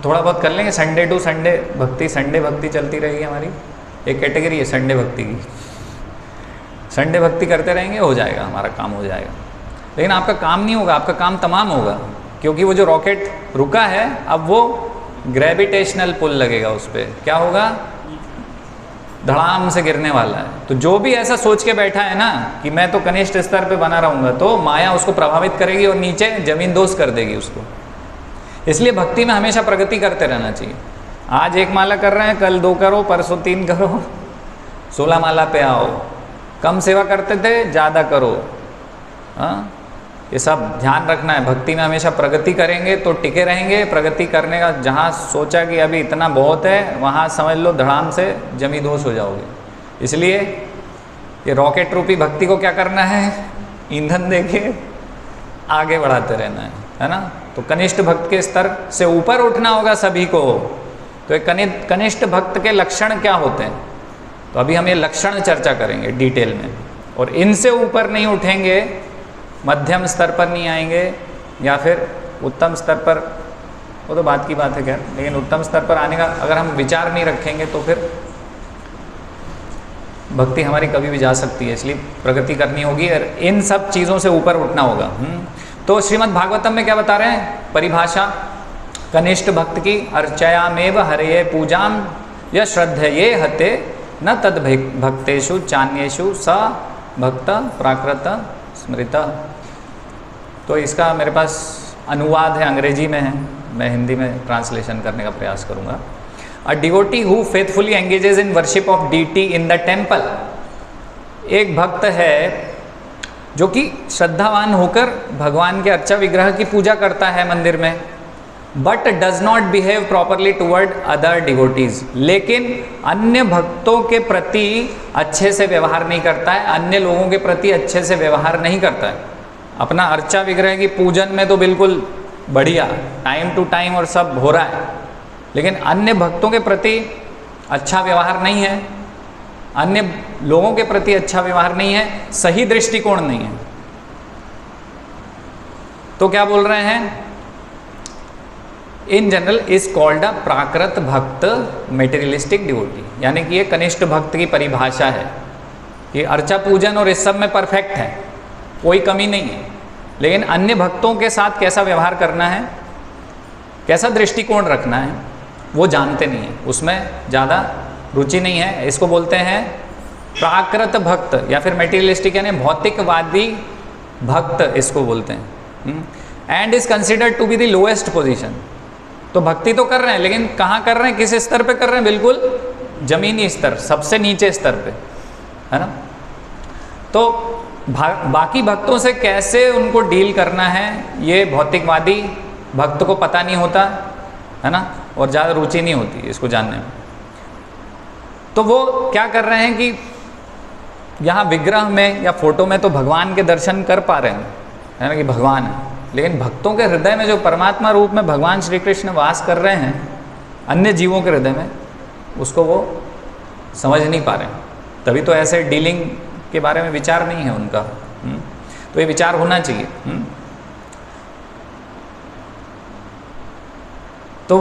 थोड़ा बहुत कर लेंगे, संडे टू संडे भक्ति, संडे भक्ति चलती रहेगी हमारी, एक कैटेगरी है संडे भक्ति की, संडे भक्ति करते रहेंगे, हो जाएगा हमारा काम, हो जाएगा। लेकिन आपका काम नहीं होगा, आपका काम तमाम होगा, क्योंकि वो जो रॉकेट रुका है, अब वो ग्रेविटेशनल पुल लगेगा उस पर, क्या होगा, धड़ाम से गिरने वाला है। तो जो भी ऐसा सोच के बैठा है ना कि मैं तो कनिष्ठ स्तर पे बना रहूँगा, तो माया उसको प्रभावित करेगी और नीचे जमीन दोष कर देगी उसको। इसलिए भक्ति में हमेशा प्रगति करते रहना चाहिए। आज 1 माला कर रहे हैं, कल 2 करो, परसों 3 करो, 16 माला पे आओ, कम सेवा करते थे ज़्यादा करो। हाँ, ये सब ध्यान रखना है। भक्ति में हमेशा प्रगति करेंगे तो टिके रहेंगे। प्रगति करने का जहाँ सोचा कि अभी इतना बहुत है, वहाँ समझ लो धड़ाम से जमी दोष हो जाओगे। इसलिए ये रॉकेट रूपी भक्ति को क्या करना है, ईंधन देके आगे बढ़ाते रहना है ना। तो कनिष्ठ भक्त के स्तर से ऊपर उठना होगा सभी को। तो एक कनिष्ठ भक्त के लक्षण क्या होते हैं, तो अभी हम ये लक्षण चर्चा करेंगे डिटेल में। और इनसे ऊपर नहीं उठेंगे, मध्यम स्तर पर नहीं आएंगे, या फिर उत्तम स्तर पर, वो तो बात की बात है खैर, लेकिन उत्तम स्तर पर आने का अगर हम विचार नहीं रखेंगे तो फिर भक्ति हमारी कभी भी जा सकती है। इसलिए प्रगति करनी होगी और इन सब चीज़ों से ऊपर उठना होगा। तो श्रीमद् भागवतम में क्या बता रहे हैं, परिभाषा कनिष्ठ भक्त की, अर्चयामेव हरये पूजाम या श्रद्धये हते न तद भक्तेषु चान्येषु स भक्त प्राकृत स्मृत। तो इसका मेरे पास अनुवाद है, अंग्रेजी में है, मैं हिंदी में ट्रांसलेशन करने का प्रयास करूँगा। A devotee who faithfully engages in worship of deity in the temple, एक भक्त है जो कि श्रद्धावान होकर भगवान के अर्चा विग्रह की पूजा करता है मंदिर में, but does not behave properly toward other devotees, लेकिन अन्य भक्तों के प्रति अच्छे से व्यवहार नहीं करता है, अन्य लोगों के प्रति अच्छे से व्यवहार नहीं करता है। अपना अर्चा विग्रह की पूजन में तो बिल्कुल बढ़िया, टाइम टू टाइम और सब हो रहा है, लेकिन अन्य भक्तों के प्रति अच्छा व्यवहार नहीं है, अन्य लोगों के प्रति अच्छा व्यवहार नहीं है, सही दृष्टिकोण नहीं है, तो क्या बोल रहे हैं, in general is called a प्राकृत भक्त मेटेरियलिस्टिक डिवोटी। यानी कि ये कनिष्ठ भक्त की परिभाषा है कि अर्चा पूजन और इस सब में परफेक्ट है, कोई कमी नहीं है, लेकिन अन्य भक्तों के साथ कैसा व्यवहार करना है, कैसा दृष्टिकोण रखना है, वो जानते नहीं है, उसमें ज़्यादा रुचि नहीं है। इसको बोलते हैं प्राकृत भक्त या फिर मेटेरियलिस्टिक यानी भौतिकवादी भक्त इसको बोलते हैं। And is considered to be the lowest position. तो भक्ति तो कर रहे हैं, लेकिन कहाँ कर रहे हैं, किस स्तर पे कर रहे हैं, बिल्कुल जमीनी स्तर, सबसे नीचे स्तर पे, है ना। तो बाकी भक्तों से कैसे उनको डील करना है ये भौतिकवादी भक्त को पता नहीं होता, है ना, और ज़्यादा रुचि नहीं होती इसको जानने में। तो वो क्या कर रहे हैं कि यहाँ विग्रह में या फोटो में तो भगवान के दर्शन कर पा रहे हैं, है ना, कि भगवान है, लेकिन भक्तों के हृदय में जो परमात्मा रूप में भगवान श्री कृष्ण वास कर रहे हैं अन्य जीवों के हृदय में, उसको वो समझ नहीं पा रहे हैं। तभी तो ऐसे डीलिंग के बारे में विचार नहीं है उनका। तो ये विचार होना चाहिए। तो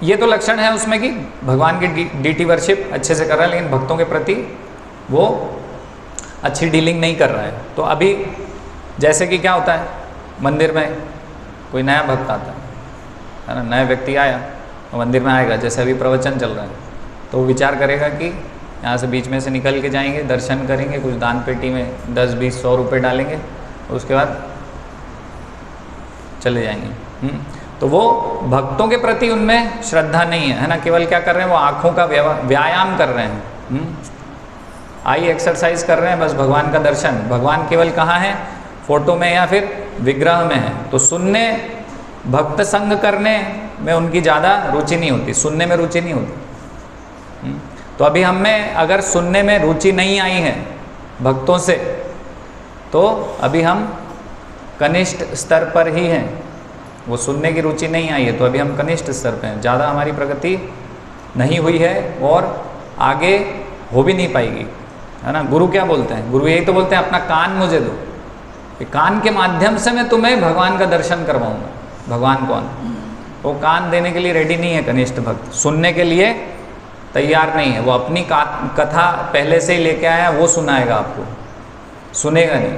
ये तो लक्षण है उसमें कि भगवान की डीटी वर्शिप अच्छे से कर रहा है, लेकिन भक्तों के प्रति वो अच्छी डीलिंग नहीं कर रहा है। तो अभी जैसे कि क्या होता है, मंदिर में कोई नया भक्त आता है ना, नया व्यक्ति आया तो मंदिर में आएगा, जैसे अभी प्रवचन चल रहा है, तो वो विचार करेगा कि यहाँ से बीच में से निकल के जाएंगे, दर्शन करेंगे, कुछ दान पेटी में 10, 20, 100 रुपये डालेंगे, उसके बाद चले जाएंगे। तो वो भक्तों के प्रति उनमें श्रद्धा नहीं है, है ना, केवल क्या कर रहे हैं, वो आँखों का व्यायाम कर रहे हैं, आई एक्सरसाइज कर रहे हैं, बस भगवान का दर्शन। भगवान केवल कहाँ है, फोटो में या फिर विग्रह में है। तो सुनने, भक्त संग करने में उनकी ज़्यादा रुचि नहीं होती, सुनने में रुचि नहीं होती। तो अभी हमें अगर सुनने में रुचि नहीं आई है भक्तों से, तो अभी हम कनिष्ठ स्तर पर ही हैं। वो सुनने की रुचि नहीं आई है तो अभी हम कनिष्ठ स्तर पे हैं, ज़्यादा हमारी प्रगति नहीं हुई है और आगे हो भी नहीं पाएगी, है ना। गुरु क्या बोलते हैं, गुरु यही तो बोलते हैं, अपना कान मुझे दो, कि कान के माध्यम से मैं तुम्हें भगवान का दर्शन करवाऊंगा। भगवान कौन, वो कान देने के लिए रेडी नहीं है कनिष्ठ भक्त, सुनने के लिए तैयार नहीं है। वो अपनी कथा पहले से ही लेके आया, वो सुनाएगा आपको, सुनेगा नहीं,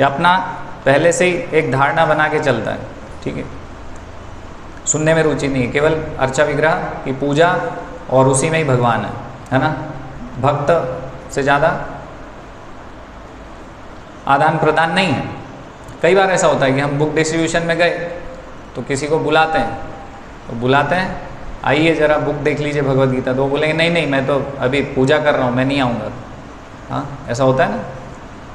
या अपना पहले से ही एक धारणा बना के चलता है, ठीक है। सुनने में रुचि नहीं है, केवल अर्चा विग्रह की पूजा और उसी में ही भगवान है ना। भक्त से ज़्यादा आदान प्रदान नहीं है। कई बार ऐसा होता है कि हम बुक डिस्ट्रीब्यूशन में गए तो किसी को बुलाते हैं, तो बुलाते हैं, आइए ज़रा बुक देख लीजिए भगवद गीता, तो वो बोलेंगे नहीं नहीं मैं तो अभी पूजा कर रहा हूँ, मैं नहीं आऊँगा। हाँ, ऐसा होता है ना।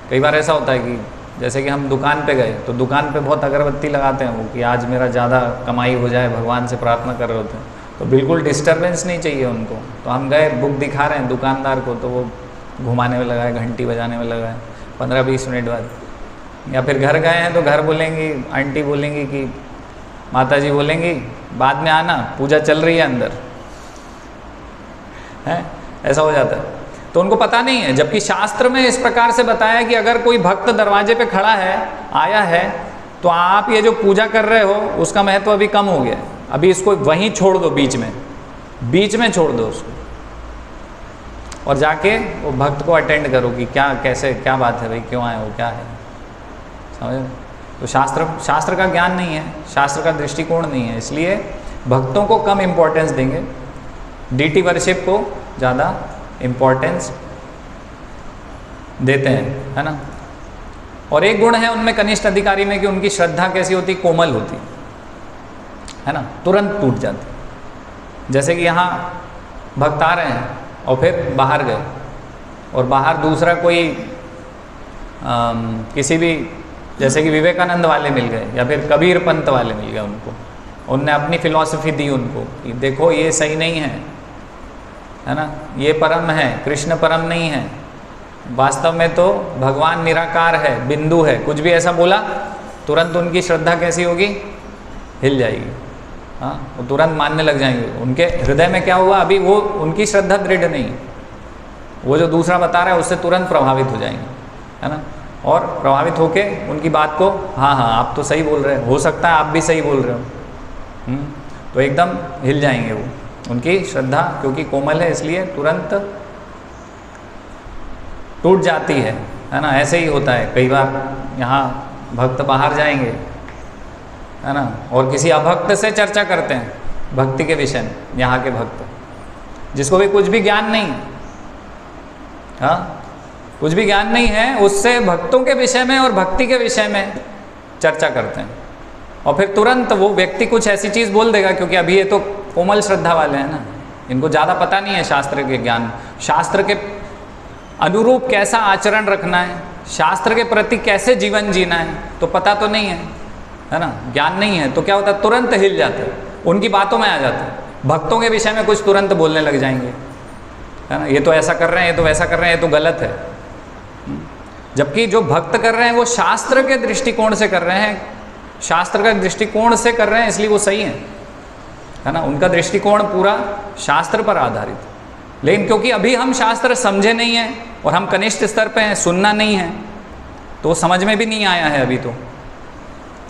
कई बार ऐसा होता है कि जैसे कि हम दुकान पे गए तो दुकान पे बहुत अगरबत्ती लगाते हैं वो, कि आज मेरा ज़्यादा कमाई हो जाए, भगवान से प्रार्थना कर रहे होते हैं, तो बिल्कुल डिस्टर्बेंस नहीं चाहिए उनको। तो हम गए, बुक दिखा रहे हैं दुकानदार को, तो वो घुमाने में लगा है, घंटी बजाने में लगा है, 15-20 मिनट बाद। या फिर घर गए हैं तो घर बोलेंगी, आंटी बोलेंगी कि माता जी बोलेंगी बाद में आना, पूजा चल रही है अंदर, है, ऐसा हो जाता है। तो उनको पता नहीं है, जबकि शास्त्र में इस प्रकार से बताया कि अगर कोई भक्त दरवाजे पे खड़ा है, आया है, तो आप ये जो पूजा कर रहे हो उसका महत्व अभी कम हो गया, अभी इसको वहीं छोड़ दो, बीच में छोड़ दो उसको, और जाके वो भक्त को अटेंड करो कि क्या, कैसे, क्या बात है भाई, क्यों आए हो, क्या है, समझ। तो शास्त्र का ज्ञान नहीं है, शास्त्र का दृष्टिकोण नहीं है, इसलिए भक्तों को कम इम्पोर्टेंस देंगे, डीटी वर्शिप को ज़्यादा इम्पोर्टेंस देते हैं, है ना। और एक गुण है उनमें कनिष्ठ अधिकारी में कि उनकी श्रद्धा कैसी होती, कोमल होती, है ना, तुरंत टूट जाती। जैसे कि यहाँ भक्त आ रहे हैं और फिर बाहर गए, और बाहर दूसरा कोई किसी भी, जैसे कि विवेकानंद वाले मिल गए या फिर कबीर पंत वाले मिल गए, उनको उनने अपनी फिलॉसफी दी उनको कि देखो ये सही नहीं है ना, ये परम है, कृष्ण परम नहीं है, वास्तव में तो भगवान निराकार है, बिंदु है, कुछ भी ऐसा बोला, तुरंत उनकी श्रद्धा कैसी होगी, हिल जाएगी, हाँ, वो तुरंत मानने लग जाएंगे। उनके हृदय में क्या हुआ, अभी वो उनकी श्रद्धा दृढ़ नहीं है, वो जो दूसरा बता रहा है उससे तुरंत प्रभावित हो जाएंगे, है ना। और प्रभावित होके उनकी बात को, हाँ हाँ आप तो सही बोल रहे हो सकता है आप भी सही बोल रहे हो, तो एकदम हिल जाएंगे वो। उनकी श्रद्धा क्योंकि कोमल है इसलिए तुरंत टूट जाती है ना। ऐसे ही होता है कई बार, यहाँ भक्त बाहर जाएंगे, है ना, और किसी अभक्त से चर्चा करते हैं भक्ति के विषय में, यहाँ के भक्त जिसको भी कुछ भी ज्ञान नहीं, हाँ कुछ भी ज्ञान नहीं है, उससे भक्तों के विषय में और भक्ति के विषय में चर्चा करते हैं, और फिर तुरंत वो व्यक्ति कुछ ऐसी चीज़ बोल देगा, क्योंकि अभी ये तो कोमल श्रद्धा वाले हैं ना, इनको ज़्यादा पता नहीं है शास्त्र के ज्ञान, शास्त्र के अनुरूप कैसा आचरण रखना है, शास्त्र के प्रति कैसे जीवन जीना है, तो पता तो नहीं है ना, ज्ञान नहीं है, तो क्या होता है तुरंत हिल जाते हैं, उनकी बातों में आ जाते हैं, भक्तों के विषय में कुछ तुरंत बोलने लग जाएंगे, है ना, ये तो ऐसा कर रहे हैं, ये तो वैसा कर रहे हैं, ये तो गलत है। जबकि जो भक्त कर रहे हैं वो शास्त्र के दृष्टिकोण से कर रहे हैं, शास्त्र का दृष्टिकोण से कर रहे हैं, इसलिए वो सही है ना, उनका दृष्टिकोण पूरा शास्त्र पर आधारित है। लेकिन क्योंकि अभी हम शास्त्र समझे नहीं हैं और हम कनिष्ठ स्तर पे हैं, सुनना नहीं है, तो समझ में भी नहीं आया है अभी तो,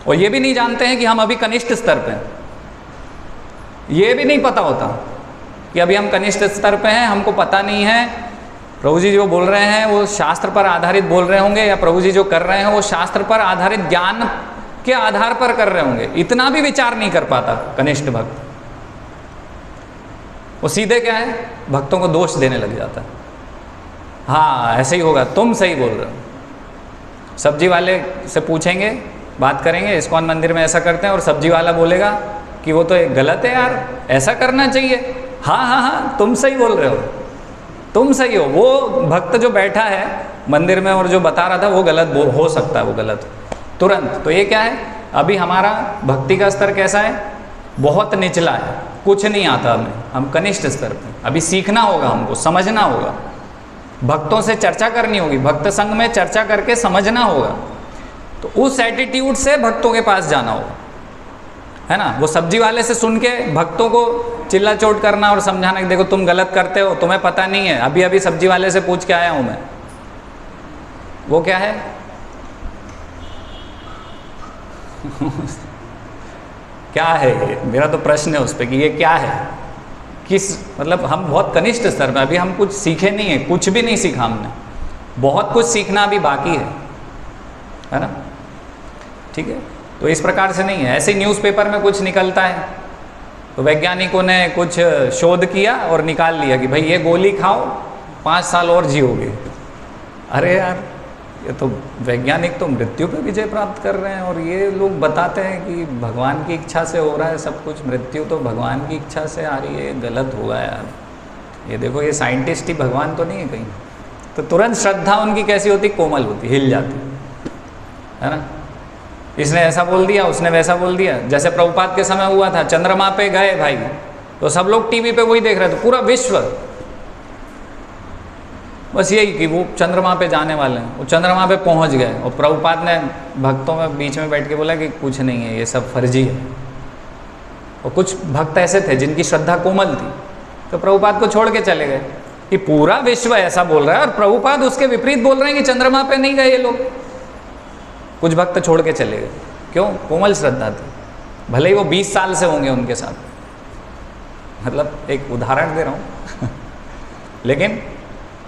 और ये भी नहीं जानते हैं कि हम अभी कनिष्ठ स्तर पे हैं, ये भी नहीं पता होता कि अभी हम कनिष्ठ स्तर पे हैं, हमको पता नहीं है प्रभु जी जो बोल रहे हैं वो शास्त्र पर आधारित बोल रहे होंगे, या प्रभु जी जो कर रहे हैं वो शास्त्र पर आधारित ज्ञान के आधार पर कर रहे होंगे, इतना भी विचार नहीं कर पाता कनिष्ठ भक्त। वो सीधे क्या है, भक्तों को दोष देने लग जाता है, हाँ ऐसे ही होगा, तुम सही बोल रहे हो। सब्जी वाले से पूछेंगे, बात करेंगे, इस्कॉन मंदिर में ऐसा करते हैं, और सब्जी वाला बोलेगा कि वो तो गलत है यार, ऐसा करना चाहिए, हाँ हाँ हाँ तुम सही बोल रहे हो, तुम सही हो। वो भक्त जो बैठा है मंदिर में और जो बता रहा था वो गलत हो सकता है, वो गलत तुरंत। तो ये क्या है, अभी हमारा भक्ति का स्तर कैसा है, बहुत निचला है, कुछ नहीं आता हमें, हम कनिष्ठ स्तर पे। अभी सीखना होगा, हमको समझना होगा, भक्तों से चर्चा करनी होगी, भक्त संघ में चर्चा करके समझना होगा, तो उस एटीट्यूड से भक्तों के पास जाना होगा, है ना। वो सब्जी वाले से सुन के भक्तों को चिल्ला चोट करना और समझाना कि देखो तुम गलत करते हो, तुम्हें पता नहीं है, अभी अभी सब्जी वाले से पूछ के आया हूँ मैं, वो क्या है क्या है ये, मेरा तो प्रश्न है उस पर कि ये क्या है, किस मतलब हम बहुत कनिष्ठ स्तर में, अभी हम कुछ सीखे नहीं है, कुछ भी नहीं सीखा हमने, बहुत कुछ सीखना अभी बाकी है ना, ठीक है। तो इस प्रकार से नहीं है, ऐसे न्यूज़पेपर में कुछ निकलता है तो वैज्ञानिकों ने कुछ शोध किया और निकाल लिया कि भाई ये गोली खाओ 5 साल और जियोगे। अरे यार ये तो वैज्ञानिक तो मृत्यु पे विजय प्राप्त कर रहे हैं, और ये लोग बताते हैं कि भगवान की इच्छा से हो रहा है सब कुछ, मृत्यु तो भगवान की इच्छा से आ रही है, गलत होगा यार, ये देखो ये साइंटिस्ट ही भगवान तो नहीं है कहीं। तो तुरंत श्रद्धा उनकी कैसी होती, कोमल होती, हिल जाती, है ना। इसने ऐसा बोल दिया, उसने वैसा बोल दिया। जैसे प्रभुपाद के समय हुआ था, चंद्रमा पे गए भाई, तो सब लोग टीवी पे वही देख रहे थे, पूरा विश्व बस यही कि वो चंद्रमा पे जाने वाले हैं, वो चंद्रमा पे पहुंच गए, और प्रभुपाद ने भक्तों में बीच में बैठ के बोला कि कुछ नहीं है, ये सब फर्जी है। और कुछ भक्त ऐसे थे जिनकी श्रद्धा कोमल थी, तो प्रभुपाद को छोड़ के चले गए कि पूरा विश्व ऐसा बोल रहा है, और प्रभुपाद उसके विपरीत बोल रहे हैं कि चंद्रमा पे नहीं गए ये लोग। कुछ भक्त छोड़ के चले गए, क्यों, कोमल श्रद्धा थी, भले ही वो 20 साल से होंगे उनके साथ, मतलब एक उदाहरण दे रहा हूँ लेकिन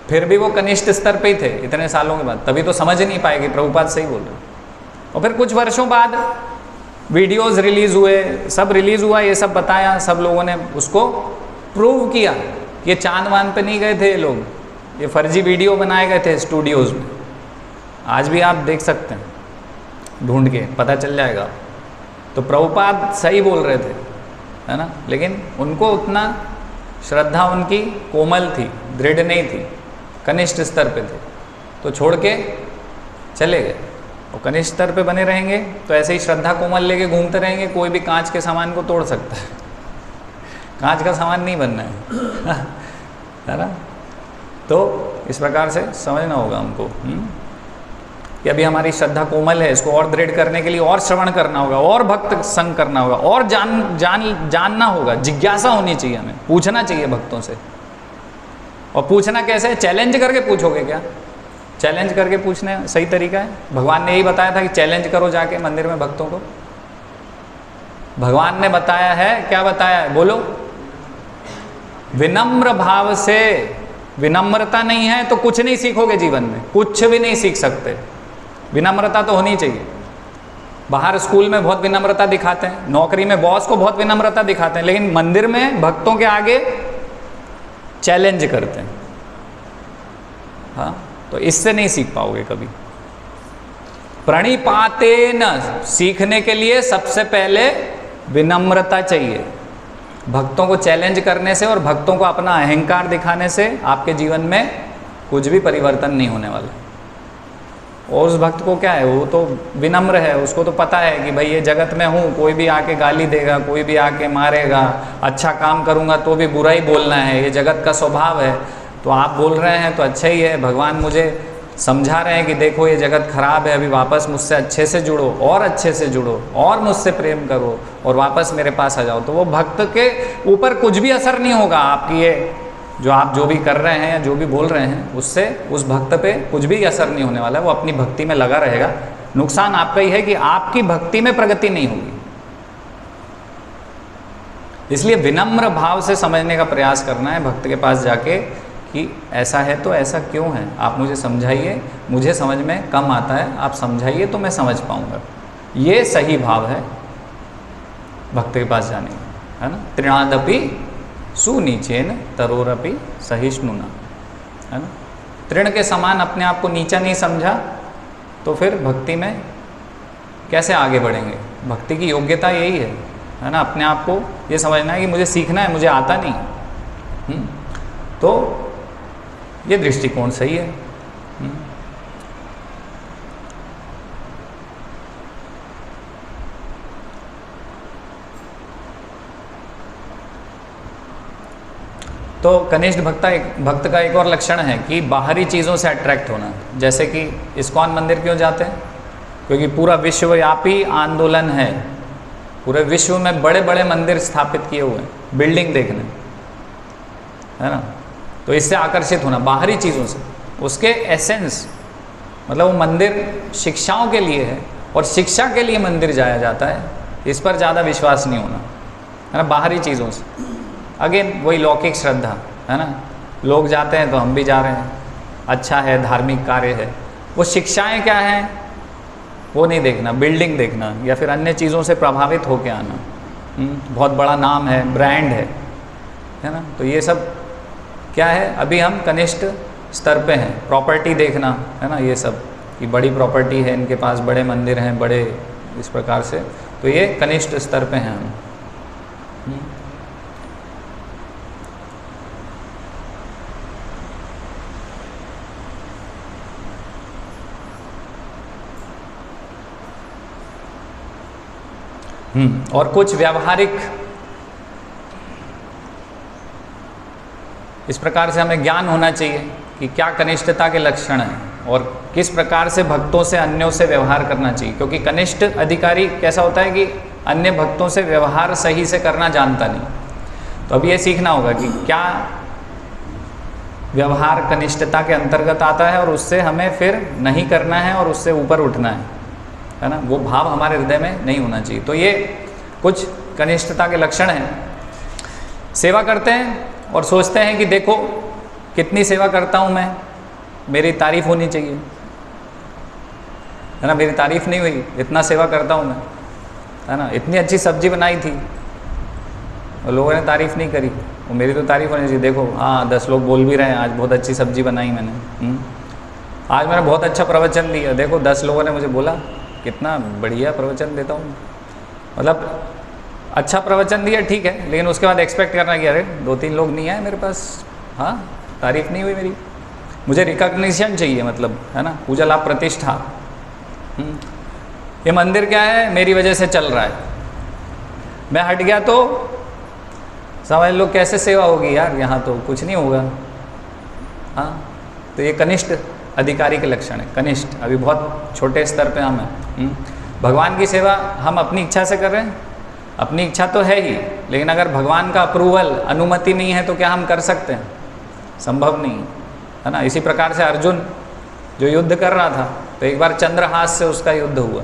फिर भी वो कनिष्ठ स्तर पे ही थे इतने सालों के बाद, तभी तो समझ नहीं पाएगी प्रभुपाद सही बोल रहे। और फिर कुछ वर्षों बाद वीडियोस रिलीज़ हुए, सब रिलीज़ हुआ, ये सब बताया, सब लोगों ने उसको प्रूव किया कि ये चांद वांद पे नहीं गए थे ये लोग, ये फर्जी वीडियो बनाए गए थे स्टूडियोज़ में। आज भी आप देख सकते हैं, ढूंढ के पता चल जाएगा। तो प्रभुपाद सही बोल रहे थे, है ना, लेकिन उनको उतना श्रद्धा उनकी कोमल थी, दृढ़ नहीं थी, कनिष्ठ स्तर पे थे, तो छोड़ के चले गए। और कनिष्ठ स्तर पे बने रहेंगे तो ऐसे ही श्रद्धा कोमल लेके घूमते रहेंगे, कोई भी कांच के सामान को तोड़ सकता है, कांच का सामान नहीं बनना है ना। तो इस प्रकार से समझना होगा हमको। कि अभी हमारी श्रद्धा कोमल है, इसको और दृढ़ करने के लिए और श्रवण करना होगा, और भक्त संग करना होगा, और जानना होगा, जिज्ञासा होनी चाहिए, हमें पूछना चाहिए भक्तों से। और पूछना कैसे? चैलेंज करके पूछोगे क्या? चैलेंज करके पूछने सही तरीका है? भगवान ने यही बताया था कि चैलेंज करो जाके मंदिर में भक्तों को। भगवान ने बताया है, क्या बताया है बोलो? विनम्र भाव से। विनम्रता नहीं है तो कुछ नहीं सीखोगे जीवन में, कुछ भी नहीं सीख सकते। विनम्रता तो होनी चाहिए। बाहर स्कूल में बहुत विनम्रता दिखाते हैं, नौकरी में बॉस को बहुत विनम्रता दिखाते हैं, लेकिन मंदिर में भक्तों के आगे चैलेंज करते हैं। हाँ, तो इससे नहीं सीख पाओगे कभी। प्रणिपातेन, सीखने के लिए सबसे पहले विनम्रता चाहिए। भक्तों को चैलेंज करने से और भक्तों को अपना अहंकार दिखाने से आपके जीवन में कुछ भी परिवर्तन नहीं होने वाला। और उस भक्त को क्या है, वो तो विनम्र है, उसको तो पता है कि भाई ये जगत में हूँ, कोई भी आके गाली देगा, कोई भी आके मारेगा, अच्छा काम करूँगा तो भी बुरा ही बोलना है, ये जगत का स्वभाव है। तो आप बोल रहे हैं तो अच्छा ही है, भगवान मुझे समझा रहे हैं कि देखो ये जगत खराब है, अभी वापस मुझसे अच्छे से जुड़ो, और अच्छे से जुड़ो, और मुझसे प्रेम करो, और वापस मेरे पास आ जाओ। तो वो भक्त के ऊपर कुछ भी असर नहीं होगा आपकी ये जो आप जो भी कर रहे हैं या जो भी बोल रहे हैं, उससे उस भक्त पे कुछ भी असर नहीं होने वाला है। वो अपनी भक्ति में लगा रहेगा। नुकसान आपका ही है कि आपकी भक्ति में प्रगति नहीं होगी। इसलिए विनम्र भाव से समझने का प्रयास करना है भक्त के पास जाके कि ऐसा है तो ऐसा क्यों है, आप मुझे समझाइए, मुझे समझ में कम आता है, आप समझाइए तो मैं समझ पाऊंगा। ये सही भाव है भक्त के पास जाने का, है ना। तृणादपि सुनीचेन तरोरपि सहिष्णुना, है ना। तृण के समान अपने आप को नीचा नहीं समझा तो फिर भक्ति में कैसे आगे बढ़ेंगे? भक्ति की योग्यता यही है ना। अपने आप को ये समझना है कि मुझे सीखना है, मुझे आता नहीं। तो ये दृष्टिकोण सही है। तो कनिष्ठ भक्त का एक और लक्षण है कि बाहरी चीज़ों से अट्रैक्ट होना। जैसे कि इस्कॉन मंदिर क्यों जाते हैं? क्योंकि पूरा विश्वव्यापी आंदोलन है, पूरे विश्व में बड़े बड़े मंदिर स्थापित किए हुए हैं, बिल्डिंग देखने, है ना। तो इससे आकर्षित होना बाहरी चीज़ों से, उसके एसेंस, मतलब वो मंदिर शिक्षाओं के लिए है और शिक्षा के लिए मंदिर जाया जाता है, इस पर ज़्यादा विश्वास नहीं होना, है ना। बाहरी चीज़ों से अगेन वही लौकिक श्रद्धा, है ना। लोग जाते हैं तो हम भी जा रहे हैं, अच्छा है, धार्मिक कार्य है। वो शिक्षाएं क्या हैं वो नहीं देखना, बिल्डिंग देखना या फिर अन्य चीज़ों से प्रभावित होकर आना। बहुत बड़ा नाम है, ब्रांड है ना। तो ये सब क्या है, अभी हम कनिष्ठ स्तर पे हैं। प्रॉपर्टी देखना, है ना, ये सब कि बड़ी प्रॉपर्टी है इनके पास, बड़े मंदिर हैं, बड़े इस प्रकार से, तो ये कनिष्ठ स्तर पे हैं हम। और कुछ व्यावहारिक इस प्रकार से हमें ज्ञान होना चाहिए कि क्या कनिष्ठता के लक्षण हैं और किस प्रकार से भक्तों से, अन्यों से व्यवहार करना चाहिए। क्योंकि कनिष्ठ अधिकारी कैसा होता है कि अन्य भक्तों से व्यवहार सही से करना जानता नहीं। तो अब ये सीखना होगा कि क्या व्यवहार कनिष्ठता के अंतर्गत आता है और उससे हमें फिर नहीं करना है और उससे ऊपर उठना है ना। वो भाव हमारे हृदय में नहीं होना चाहिए। तो ये कुछ कनिष्ठता के लक्षण हैं। सेवा करते हैं और सोचते हैं कि देखो कितनी सेवा करता हूँ मैं, मेरी तारीफ होनी चाहिए, है ना। मेरी तारीफ नहीं हुई, इतना सेवा करता हूँ मैं, है ना। इतनी अच्छी सब्जी बनाई थी और लोगों ने तारीफ नहीं करी, और मेरी तो तारीफ होनी चाहिए। देखो हाँ, 10 लोग बोल भी रहे हैं आज बहुत अच्छी सब्जी बनाई मैंने, आज मैंने बहुत अच्छा प्रवचन दिया, देखो 10 लोगों ने मुझे बोला कितना बढ़िया प्रवचन देता हूँ। मतलब अच्छा प्रवचन दिया ठीक है, लेकिन उसके बाद एक्सपेक्ट करना कि अरे 2-3 लोग नहीं आए मेरे पास, हाँ तारीफ नहीं हुई मेरी, मुझे रिकॉग्निशन चाहिए, मतलब, है ना, पूजा लाभ प्रतिष्ठा। ये मंदिर क्या है, मेरी वजह से चल रहा है, मैं हट गया तो समझ लो कैसे सेवा होगी यार, यहाँ तो कुछ नहीं होगा। हाँ, तो ये कनिष्ठ अधिकारी के लक्षण है, कनिष्ठ, अभी बहुत छोटे स्तर पे हम हैं। भगवान की सेवा हम अपनी इच्छा से कर रहे हैं, अपनी इच्छा तो है ही, लेकिन अगर भगवान का अप्रूवल, अनुमति नहीं है तो क्या हम कर सकते हैं? संभव नहीं है ना। इसी प्रकार से अर्जुन जो युद्ध कर रहा था, तो एक बार चंद्रहास से उसका युद्ध हुआ,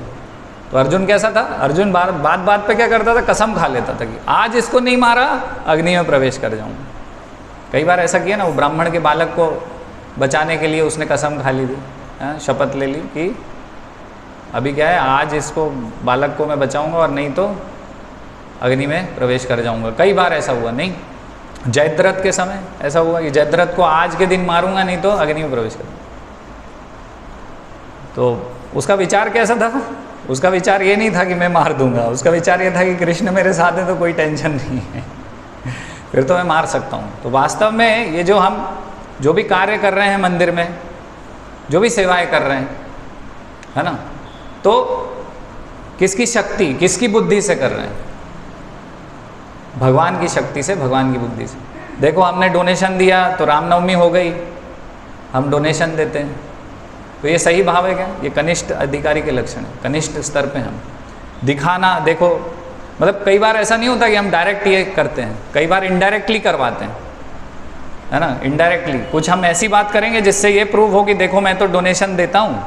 तो अर्जुन कैसा था? अर्जुन बात बात पे क्या करता था? कसम खा लेता था कि आज इसको नहीं मारा अग्नि में प्रवेश कर जाऊंगा। कई बार ऐसा किया ना, वो ब्राह्मण के बालक को बचाने के लिए उसने कसम खा ली थी, शपथ ले ली कि अभी क्या है, आज इसको बालक को मैं बचाऊंगा और नहीं तो अग्नि में प्रवेश कर जाऊंगा। कई बार ऐसा हुआ। नहीं, जयद्रथ के समय ऐसा हुआ कि जयद्रथ को आज के दिन मारूंगा नहीं तो अग्नि में प्रवेश करूंगा। तो उसका विचार कैसा था? उसका विचार ये नहीं था कि मैं मार दूंगा, उसका विचार ये था कि कृष्ण मेरे साथ है तो कोई टेंशन नहीं है, फिर तो मैं मार सकता हूँ। तो वास्तव में ये जो हम जो भी कार्य कर रहे हैं मंदिर में, जो भी सेवाएं कर रहे हैं, है ना, तो किसकी शक्ति, किसकी बुद्धि से कर रहे हैं? भगवान की शक्ति से, भगवान की बुद्धि से। देखो, हमने डोनेशन दिया तो रामनवमी हो गई, हम डोनेशन देते हैं, तो ये सही भाव है क्या? ये कनिष्ठ अधिकारी के लक्षण है। कनिष्ठ स्तर पे हम दिखाना, देखो मतलब कई बार ऐसा नहीं होता कि हम डायरेक्ट ये करते हैं, कई बार इनडायरेक्टली करवाते हैं, है ना। इनडायरेक्टली कुछ हम ऐसी बात करेंगे जिससे ये प्रूव हो कि देखो मैं तो डोनेशन देता हूँ,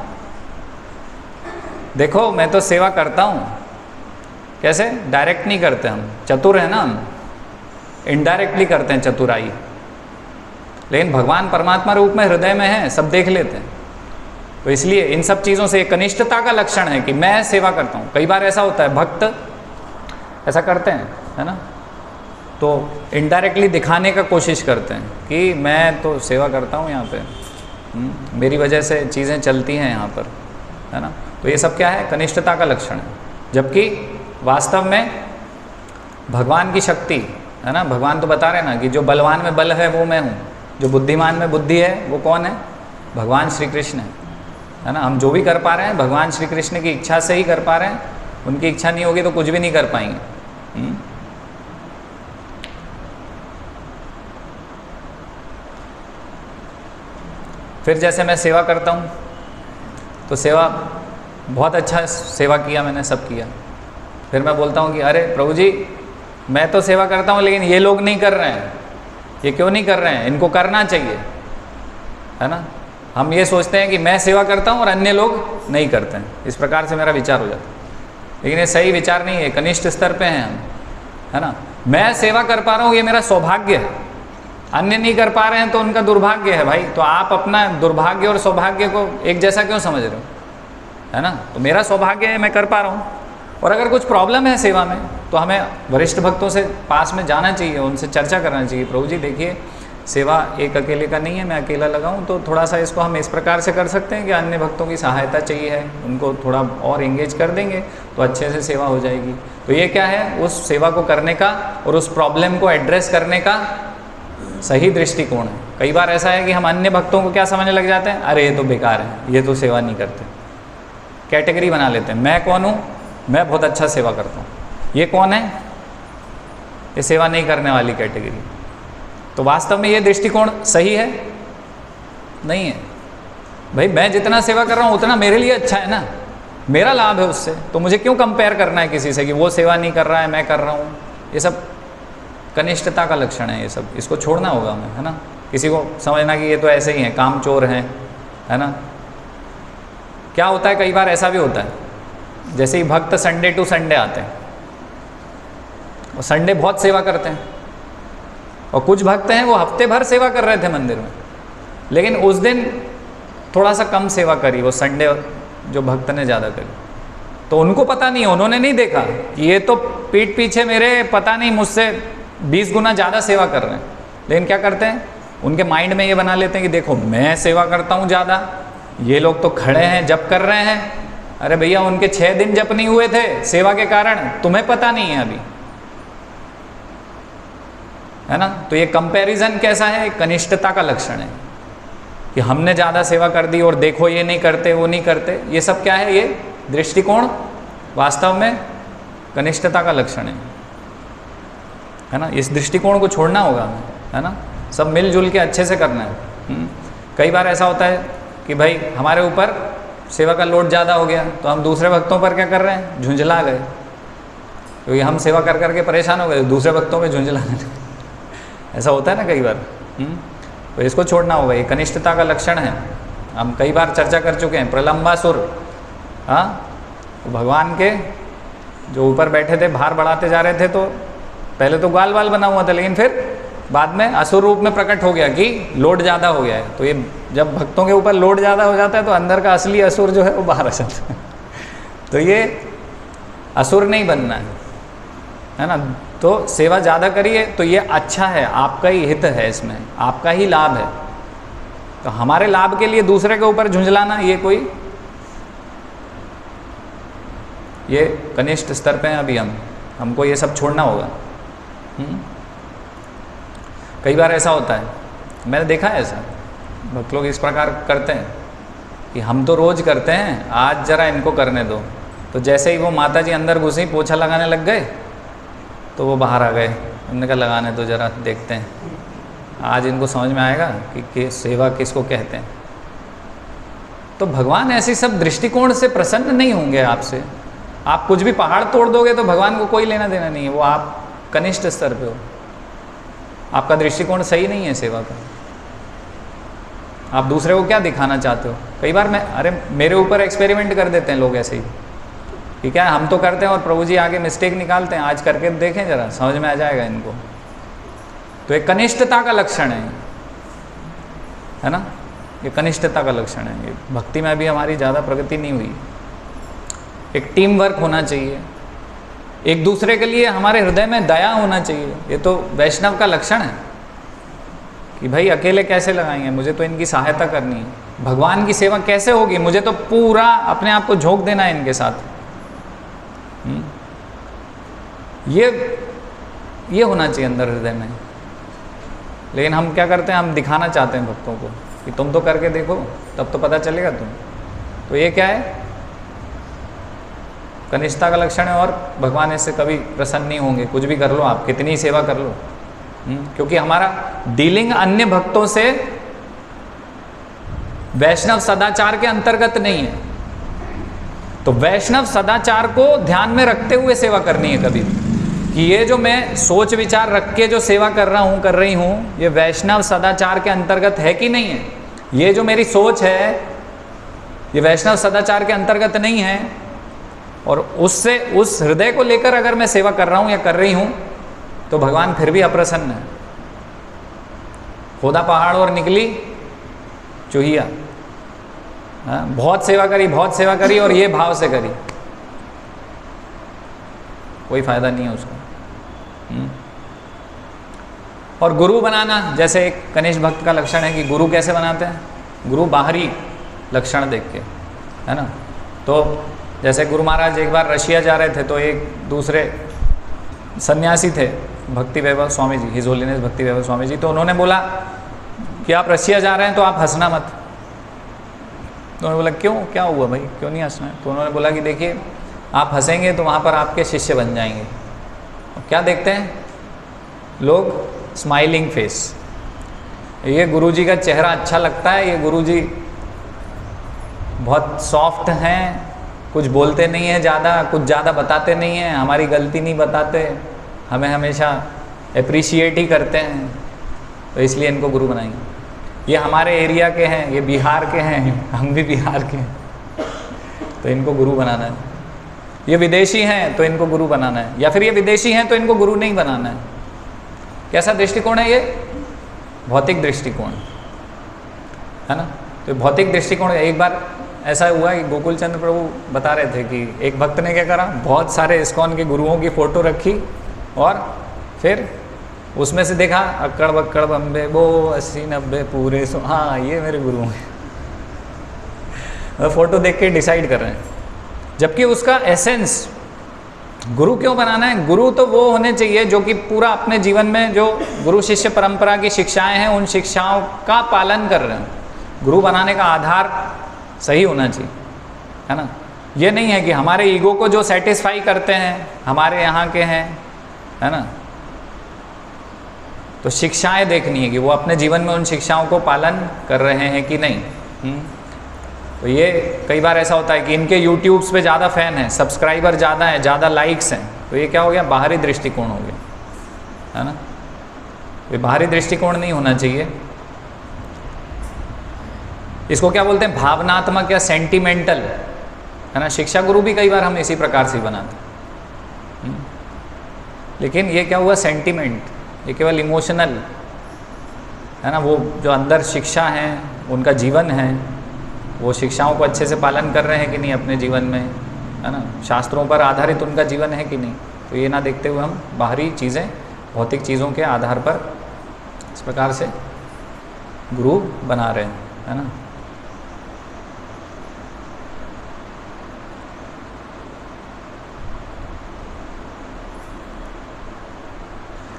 देखो मैं तो सेवा करता हूँ। कैसे? डायरेक्ट नहीं करते हम, चतुर है ना हम, इनडायरेक्टली करते हैं चतुराई। लेकिन भगवान परमात्मा रूप में हृदय में है, सब देख लेते हैं। तो इसलिए इन सब चीज़ों से कनिष्ठता का लक्षण है कि मैं सेवा करता हूँ। कई बार ऐसा होता है, भक्त ऐसा करते हैं, है ना, तो इनडायरेक्टली दिखाने का कोशिश करते हैं कि मैं तो सेवा करता हूँ यहाँ पे, मेरी वजह से चीज़ें चलती हैं यहाँ पर, है ना। तो ये सब क्या है? कनिष्ठता का लक्षण है। जबकि वास्तव में भगवान की शक्ति, है ना, भगवान तो बता रहे ना कि जो बलवान में बल है वो मैं हूँ, जो बुद्धिमान में बुद्धि है वो कौन है? भगवान श्री कृष्ण है ना। हम जो भी कर पा रहे हैं भगवान श्री कृष्ण की इच्छा से ही कर पा रहे हैं, उनकी इच्छा नहीं होगी तो कुछ भी नहीं कर पाएंगे। फिर जैसे मैं सेवा करता हूँ, तो सेवा बहुत अच्छा सेवा किया मैंने, सब किया, फिर मैं बोलता हूँ कि अरे प्रभु जी मैं तो सेवा करता हूँ लेकिन ये लोग नहीं कर रहे हैं, ये क्यों नहीं कर रहे हैं? इनको करना चाहिए, है ना। हम ये सोचते हैं कि मैं सेवा करता हूँ और अन्य लोग नहीं करते हैं, इस प्रकार से मेरा विचार हो जाता है। लेकिन ये सही विचार नहीं है, कनिष्ठ स्तर पे हैं हम, है ना। मैं सेवा कर पा रहा हूँ ये मेरा सौभाग्य है, अन्य नहीं कर पा रहे हैं तो उनका दुर्भाग्य है भाई। तो आप अपना दुर्भाग्य और सौभाग्य को एक जैसा क्यों समझ रहे हो, है ना। तो मेरा सौभाग्य है, मैं कर पा रहा हूँ। और अगर कुछ प्रॉब्लम है सेवा में तो हमें वरिष्ठ भक्तों से पास में जाना चाहिए, उनसे चर्चा करना चाहिए। प्रभु जी देखिए सेवा एक अकेले का नहीं है, मैं अकेला लगाऊं तो थोड़ा सा इसको हम इस प्रकार से कर सकते हैं कि अन्य भक्तों की सहायता चाहिए है, उनको थोड़ा और एंगेज कर देंगे तो अच्छे से सेवा हो जाएगी। तो ये क्या है? उस सेवा को करने का और उस प्रॉब्लम को एड्रेस करने का सही दृष्टिकोण है। कई बार ऐसा है कि हम अन्य भक्तों को क्या समझने लग जाते हैं, अरे ये तो बेकार है, ये तो सेवा नहीं करते, कैटेगरी बना लेते हैं। मैं कौन हूँ? मैं बहुत अच्छा सेवा करता हूँ। ये कौन है? ये सेवा नहीं करने वाली कैटेगरी। तो वास्तव में ये दृष्टिकोण सही है? नहीं है भाई। मैं जितना सेवा कर रहा हूँ उतना मेरे लिए अच्छा है ना, मेरा लाभ है उससे, तो मुझे क्यों कंपेयर करना है किसी से कि वो सेवा नहीं कर रहा है मैं कर रहा हूँ। ये सब कनिष्ठता का लक्षण है, ये सब इसको छोड़ना होगा हमें, है ना। किसी को समझना कि ये तो ऐसे ही हैं, काम चोर हैं, है ना। क्या होता है, कई बार ऐसा भी होता है जैसे ही भक्त संडे टू संडे आते हैं और संडे बहुत सेवा करते हैं, और कुछ भक्त हैं वो हफ्ते भर सेवा कर रहे थे मंदिर में, लेकिन उस दिन थोड़ा सा कम सेवा करी, वो संडे जो भक्त ने ज़्यादा करी। तो उनको पता नहीं, उन्होंने नहीं देखा कि ये तो पीठ पीछे मेरे पता नहीं मुझसे 20 गुना ज़्यादा सेवा कर रहे हैं। लेकिन क्या करते हैं, उनके माइंड में ये बना लेते हैं कि देखो मैं सेवा करता हूँ ज़्यादा, ये लोग तो खड़े हैं जप कर रहे हैं। अरे भैया उनके 6 दिन जप नहीं हुए थे सेवा के कारण, तुम्हें पता नहीं है अभी, है ना। तो ये कंपैरिजन कैसा है? कनिष्ठता का लक्षण है कि हमने ज़्यादा सेवा कर दी और देखो ये नहीं करते वो नहीं करते। ये सब क्या है? ये दृष्टिकोण वास्तव में कनिष्ठता का लक्षण है ना। इस दृष्टिकोण को छोड़ना होगा हमें, है ना। सब मिलजुल के अच्छे से करना है। कई बार ऐसा होता है कि भाई हमारे ऊपर सेवा का लोड ज़्यादा हो गया, तो हम दूसरे भक्तों पर क्या कर रहे हैं, झुंझला गए, क्योंकि हम सेवा कर करके परेशान हो गए, दूसरे भक्तों में झुंझलाने ऐसा होता है ना कई बार। तो इसको छोड़ना होगा, ये कनिष्ठता का लक्षण है। हम कई बार चर्चा कर चुके हैं। प्रलंबासुर, हाँ, तो भगवान के जो ऊपर बैठे थे भार बढ़ाते जा रहे थे, तो पहले तो ग्वाल बाल बना हुआ था, लेकिन फिर बाद में असुर रूप में प्रकट हो गया कि लोड ज़्यादा हो गया है। तो ये जब भक्तों के ऊपर लोड ज़्यादा हो जाता है तो अंदर का असली असुर जो है वो बाहर आ जाता है। तो ये असुर नहीं बनना है ना। तो सेवा ज़्यादा करिए तो ये अच्छा है, आपका ही हित है, इसमें आपका ही लाभ है। तो हमारे लाभ के लिए दूसरे के ऊपर झुंझलाना, ये कनिष्ठ स्तर पे हैं अभी हमको ये सब छोड़ना होगा। कई बार ऐसा होता है, मैंने देखा है ऐसा, भक्त लोग इस प्रकार करते हैं कि हम तो रोज़ करते हैं, आज ज़रा इनको करने दो। तो जैसे ही वो माता जी अंदर घुसी, पोछा लगाने लग गए, तो वो बाहर आ गए। उन्होंने कहा लगाने दो ज़रा, देखते हैं आज इनको समझ में आएगा कि सेवा किसको कहते हैं। तो भगवान ऐसी सब दृष्टिकोण से प्रसन्न नहीं होंगे आपसे। आप कुछ भी पहाड़ तोड़ दोगे तो भगवान को कोई लेना देना नहीं है, वो आप कनिष्ठ स्तर पे हो, आपका दृष्टिकोण सही नहीं है सेवा का। आप दूसरे को क्या दिखाना चाहते हो। कई बार मेरे ऊपर एक्सपेरिमेंट कर देते हैं लोग ऐसे ही, ठीक है, हम तो करते हैं और प्रभु जी आगे मिस्टेक निकालते हैं, आज करके देखें ज़रा, समझ में आ जाएगा इनको। तो एक कनिष्ठता का लक्षण है ना, ये कनिष्ठता का लक्षण है। ये भक्ति में अभी हमारी ज़्यादा प्रगति नहीं हुई। एक टीम वर्क होना चाहिए, एक दूसरे के लिए हमारे हृदय में दया होना चाहिए। ये तो वैष्णव का लक्षण है कि भाई अकेले कैसे लगाएंगे, मुझे तो इनकी सहायता करनी है। भगवान की सेवा कैसे होगी, मुझे तो पूरा अपने आप को झोंक देना है इनके साथ। ये होना चाहिए अंदर हृदय में। लेकिन हम क्या करते हैं, हम दिखाना चाहते हैं भक्तों को कि तुम तो करके देखो, तब तो पता चलेगा तुम। तो ये क्या है, कनिष्ठता का लक्षण है। और भगवान इससे कभी प्रसन्न नहीं होंगे, कुछ भी कर लो आप, कितनी सेवा कर लो। क्योंकि हमारा डीलिंग अन्य भक्तों से वैष्णव सदाचार के अंतर्गत नहीं है। तो वैष्णव सदाचार को ध्यान में रखते हुए सेवा करनी है कभी कि ये जो मैं सोच विचार रख के जो सेवा कर रही हूँ, ये वैष्णव सदाचार के अंतर्गत है कि नहीं है। ये जो मेरी सोच है ये वैष्णव सदाचार के अंतर्गत नहीं है, और उससे उस हृदय को लेकर अगर मैं सेवा कर रहा हूँ या कर रही हूँ तो भगवान फिर भी अप्रसन्न है। खोदा पहाड़ और निकली चूहिया। बहुत सेवा करी और ये भाव से करी, कोई फायदा नहीं है उसका। और गुरु बनाना, जैसे एक कनिष्ठ भक्त का लक्षण है कि गुरु कैसे बनाते हैं, गुरु बाहरी लक्षण देख के, है ना। तो जैसे गुरु महाराज एक बार रशिया जा रहे थे, तो एक दूसरे सन्यासी थे, भक्ति वैभव स्वामी जी, हिज होलीनेस भक्ति वैभव स्वामी जी। तो उन्होंने बोला कि आप रशिया जा रहे हैं तो आप हंसना मत। तो उन्होंने बोला क्यों, क्या हुआ भाई, क्यों नहीं हंसना है। तो उन्होंने बोला कि देखिए आप हंसेंगे तो वहाँ पर आपके शिष्य बन जाएंगे। और क्या देखते हैं लोग, स्माइलिंग फेस। ये गुरुजी का चेहरा अच्छा लगता है, ये गुरुजी बहुत सॉफ्ट हैं, कुछ बोलते नहीं हैं ज़्यादा, कुछ ज़्यादा बताते नहीं हैं, हमारी गलती नहीं बताते, हमें हमेशा अप्रिशिएट ही करते हैं, तो इसलिए इनको गुरु बनाएंगे। ये हमारे एरिया के हैं, ये बिहार के हैं, हम भी बिहार के हैं, तो इनको गुरु बनाना है। ये विदेशी हैं तो इनको गुरु बनाना है, या फिर ये विदेशी हैं तो इनको गुरु नहीं बनाना है। कैसा दृष्टिकोण है ये, भौतिक दृष्टिकोण, है ना। तो भौतिक दृष्टिकोण, एक बार ऐसा हुआ कि गोकुल चंद्र प्रभु बता रहे थे कि एक भक्त ने क्या करा, बहुत सारे इस्कॉन के गुरुओं की फ़ोटो रखी और फिर उसमें से देखा अक्कड़ बक्कड़ बम्बे बो 80-90 पूरे सो, हाँ ये मेरे गुरु हैं। फ़ोटो देख के डिसाइड कर रहे हैं, जबकि उसका एसेंस, गुरु क्यों बनाना है, गुरु तो वो होने चाहिए जो कि पूरा अपने जीवन में जो गुरु शिष्य परंपरा की शिक्षाएं हैं उन शिक्षाओं का पालन कर रहे हैं। गुरु बनाने का आधार सही होना चाहिए, है ना। ये नहीं है कि हमारे ईगो को जो सेटिस्फाई करते हैं हमारे यहाँ के हैं, है ना। तो शिक्षाएं देखनी है कि वो अपने जीवन में उन शिक्षाओं को पालन कर रहे हैं कि नहीं। तो ये कई बार ऐसा होता है कि इनके यूट्यूब्स पे ज़्यादा फ़ैन हैं, सब्सक्राइबर ज़्यादा हैं, ज़्यादा लाइक्स हैं, तो ये क्या हो गया, बाहरी दृष्टिकोण हो गया, है ना। ये बाहरी दृष्टिकोण नहीं होना चाहिए। इसको क्या बोलते हैं, भावनात्मक या सेंटिमेंटल, है ना। शिक्षा गुरु भी कई बार हम इसी प्रकार से बनाते हैं, लेकिन ये क्या हुआ, सेंटिमेंट, ये केवल इमोशनल, है ना। वो जो अंदर शिक्षा है, उनका जीवन है, वो शिक्षाओं को अच्छे से पालन कर रहे हैं कि नहीं अपने जीवन में, है ना। शास्त्रों पर आधारित उनका जीवन है कि नहीं, तो ये ना देखते हुए हम बाहरी चीज़ें, भौतिक चीज़ों के आधार पर इस प्रकार से गुरु बना रहे हैं, है ना।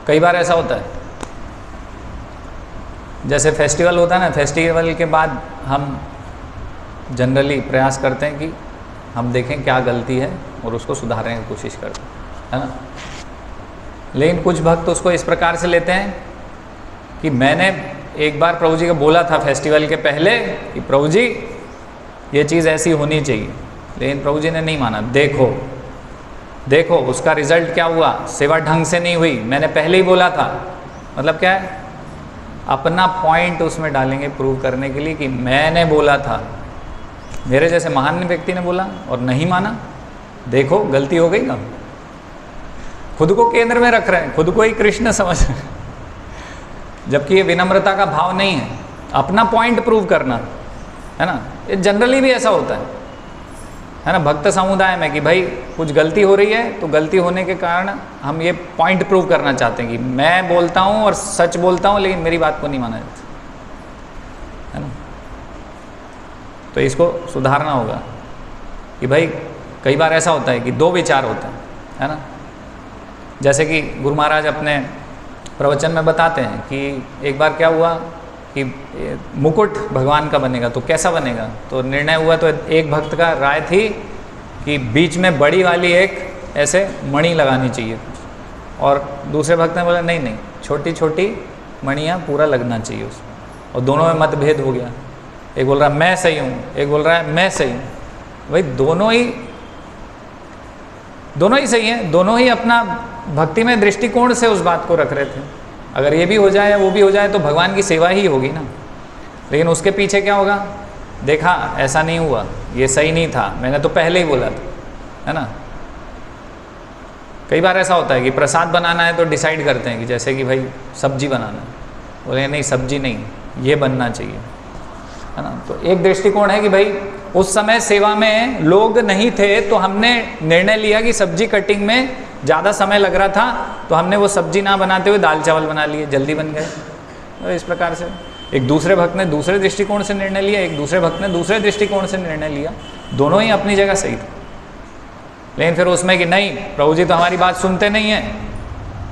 कई बार ऐसा होता है, जैसे फेस्टिवल होता है ना, फेस्टिवल के बाद हम जनरली प्रयास करते हैं कि हम देखें क्या गलती है और उसको सुधारने की कोशिश करते हैं, है ना। लेकिन कुछ भक्त उसको इस प्रकार से लेते हैं कि मैंने एक बार प्रभु जी को बोला था फेस्टिवल के पहले कि प्रभु जी ये चीज़ ऐसी होनी चाहिए, लेकिन प्रभु जी ने नहीं माना। देखो उसका रिजल्ट क्या हुआ, सेवा ढंग से नहीं हुई, मैंने पहले ही बोला था। मतलब क्या है, अपना पॉइंट उसमें डालेंगे प्रूव करने के लिए कि मैंने बोला था, मेरे जैसे महान व्यक्ति ने बोला और नहीं माना, देखो गलती हो गई ना। खुद को केंद्र में रख रहे हैं, खुद को ही कृष्ण समझ रहे हैं, जबकि ये विनम्रता का भाव नहीं है, अपना पॉइंट प्रूव करना, है ना। ये जनरली भी ऐसा होता है ना, भक्त समुदाय में, कि भाई कुछ गलती हो रही है तो गलती होने के कारण हम ये पॉइंट प्रूव करना चाहते हैं कि मैं बोलता हूँ और सच बोलता हूँ, लेकिन मेरी बात को नहीं माना जाता, है ना। तो इसको सुधारना होगा कि भाई कई बार ऐसा होता है कि दो विचार होते हैं, है ना। जैसे कि गुरु महाराज अपने प्रवचन में बताते हैं कि एक बार क्या हुआ कि मुकुट भगवान का बनेगा तो कैसा बनेगा, तो निर्णय हुआ, तो एक भक्त का राय थी कि बीच में बड़ी वाली एक ऐसे मणि लगानी चाहिए, और दूसरे भक्त ने बोला नहीं, छोटी छोटी मणियाँ पूरा लगना चाहिए उसमें, और दोनों में मतभेद हो गया। एक बोल रहा है मैं सही हूँ, एक बोल रहा है मैं सही हूँ। भाई दोनों ही सही हैं, दोनों ही अपना भक्ति में दृष्टिकोण से उस बात को रख रहे थे। अगर ये भी हो जाए या वो भी हो जाए तो भगवान की सेवा ही होगी ना। लेकिन उसके पीछे क्या होगा, देखा ऐसा नहीं हुआ, ये सही नहीं था, मैंने तो पहले ही बोला था, है ना। कई बार ऐसा होता है कि प्रसाद बनाना है तो डिसाइड करते हैं कि जैसे कि भाई सब्जी बनाना है, बोले नहीं सब्जी नहीं, ये बनना चाहिए, है ना। तो एक दृष्टिकोण है कि भाई उस समय सेवा में लोग नहीं थे तो हमने निर्णय लिया कि सब्जी कटिंग में ज़्यादा समय लग रहा था, तो हमने वो सब्जी ना बनाते हुए दाल चावल बना लिए, जल्दी बन गए। तो इस प्रकार से एक दूसरे भक्त ने दूसरे दृष्टिकोण से निर्णय लिया, एक दूसरे भक्त ने दूसरे दृष्टिकोण से निर्णय लिया, दोनों ही अपनी जगह सही थे। लेकिन फिर उसमें कि नहीं प्रभु जी तो हमारी बात सुनते नहीं हैं,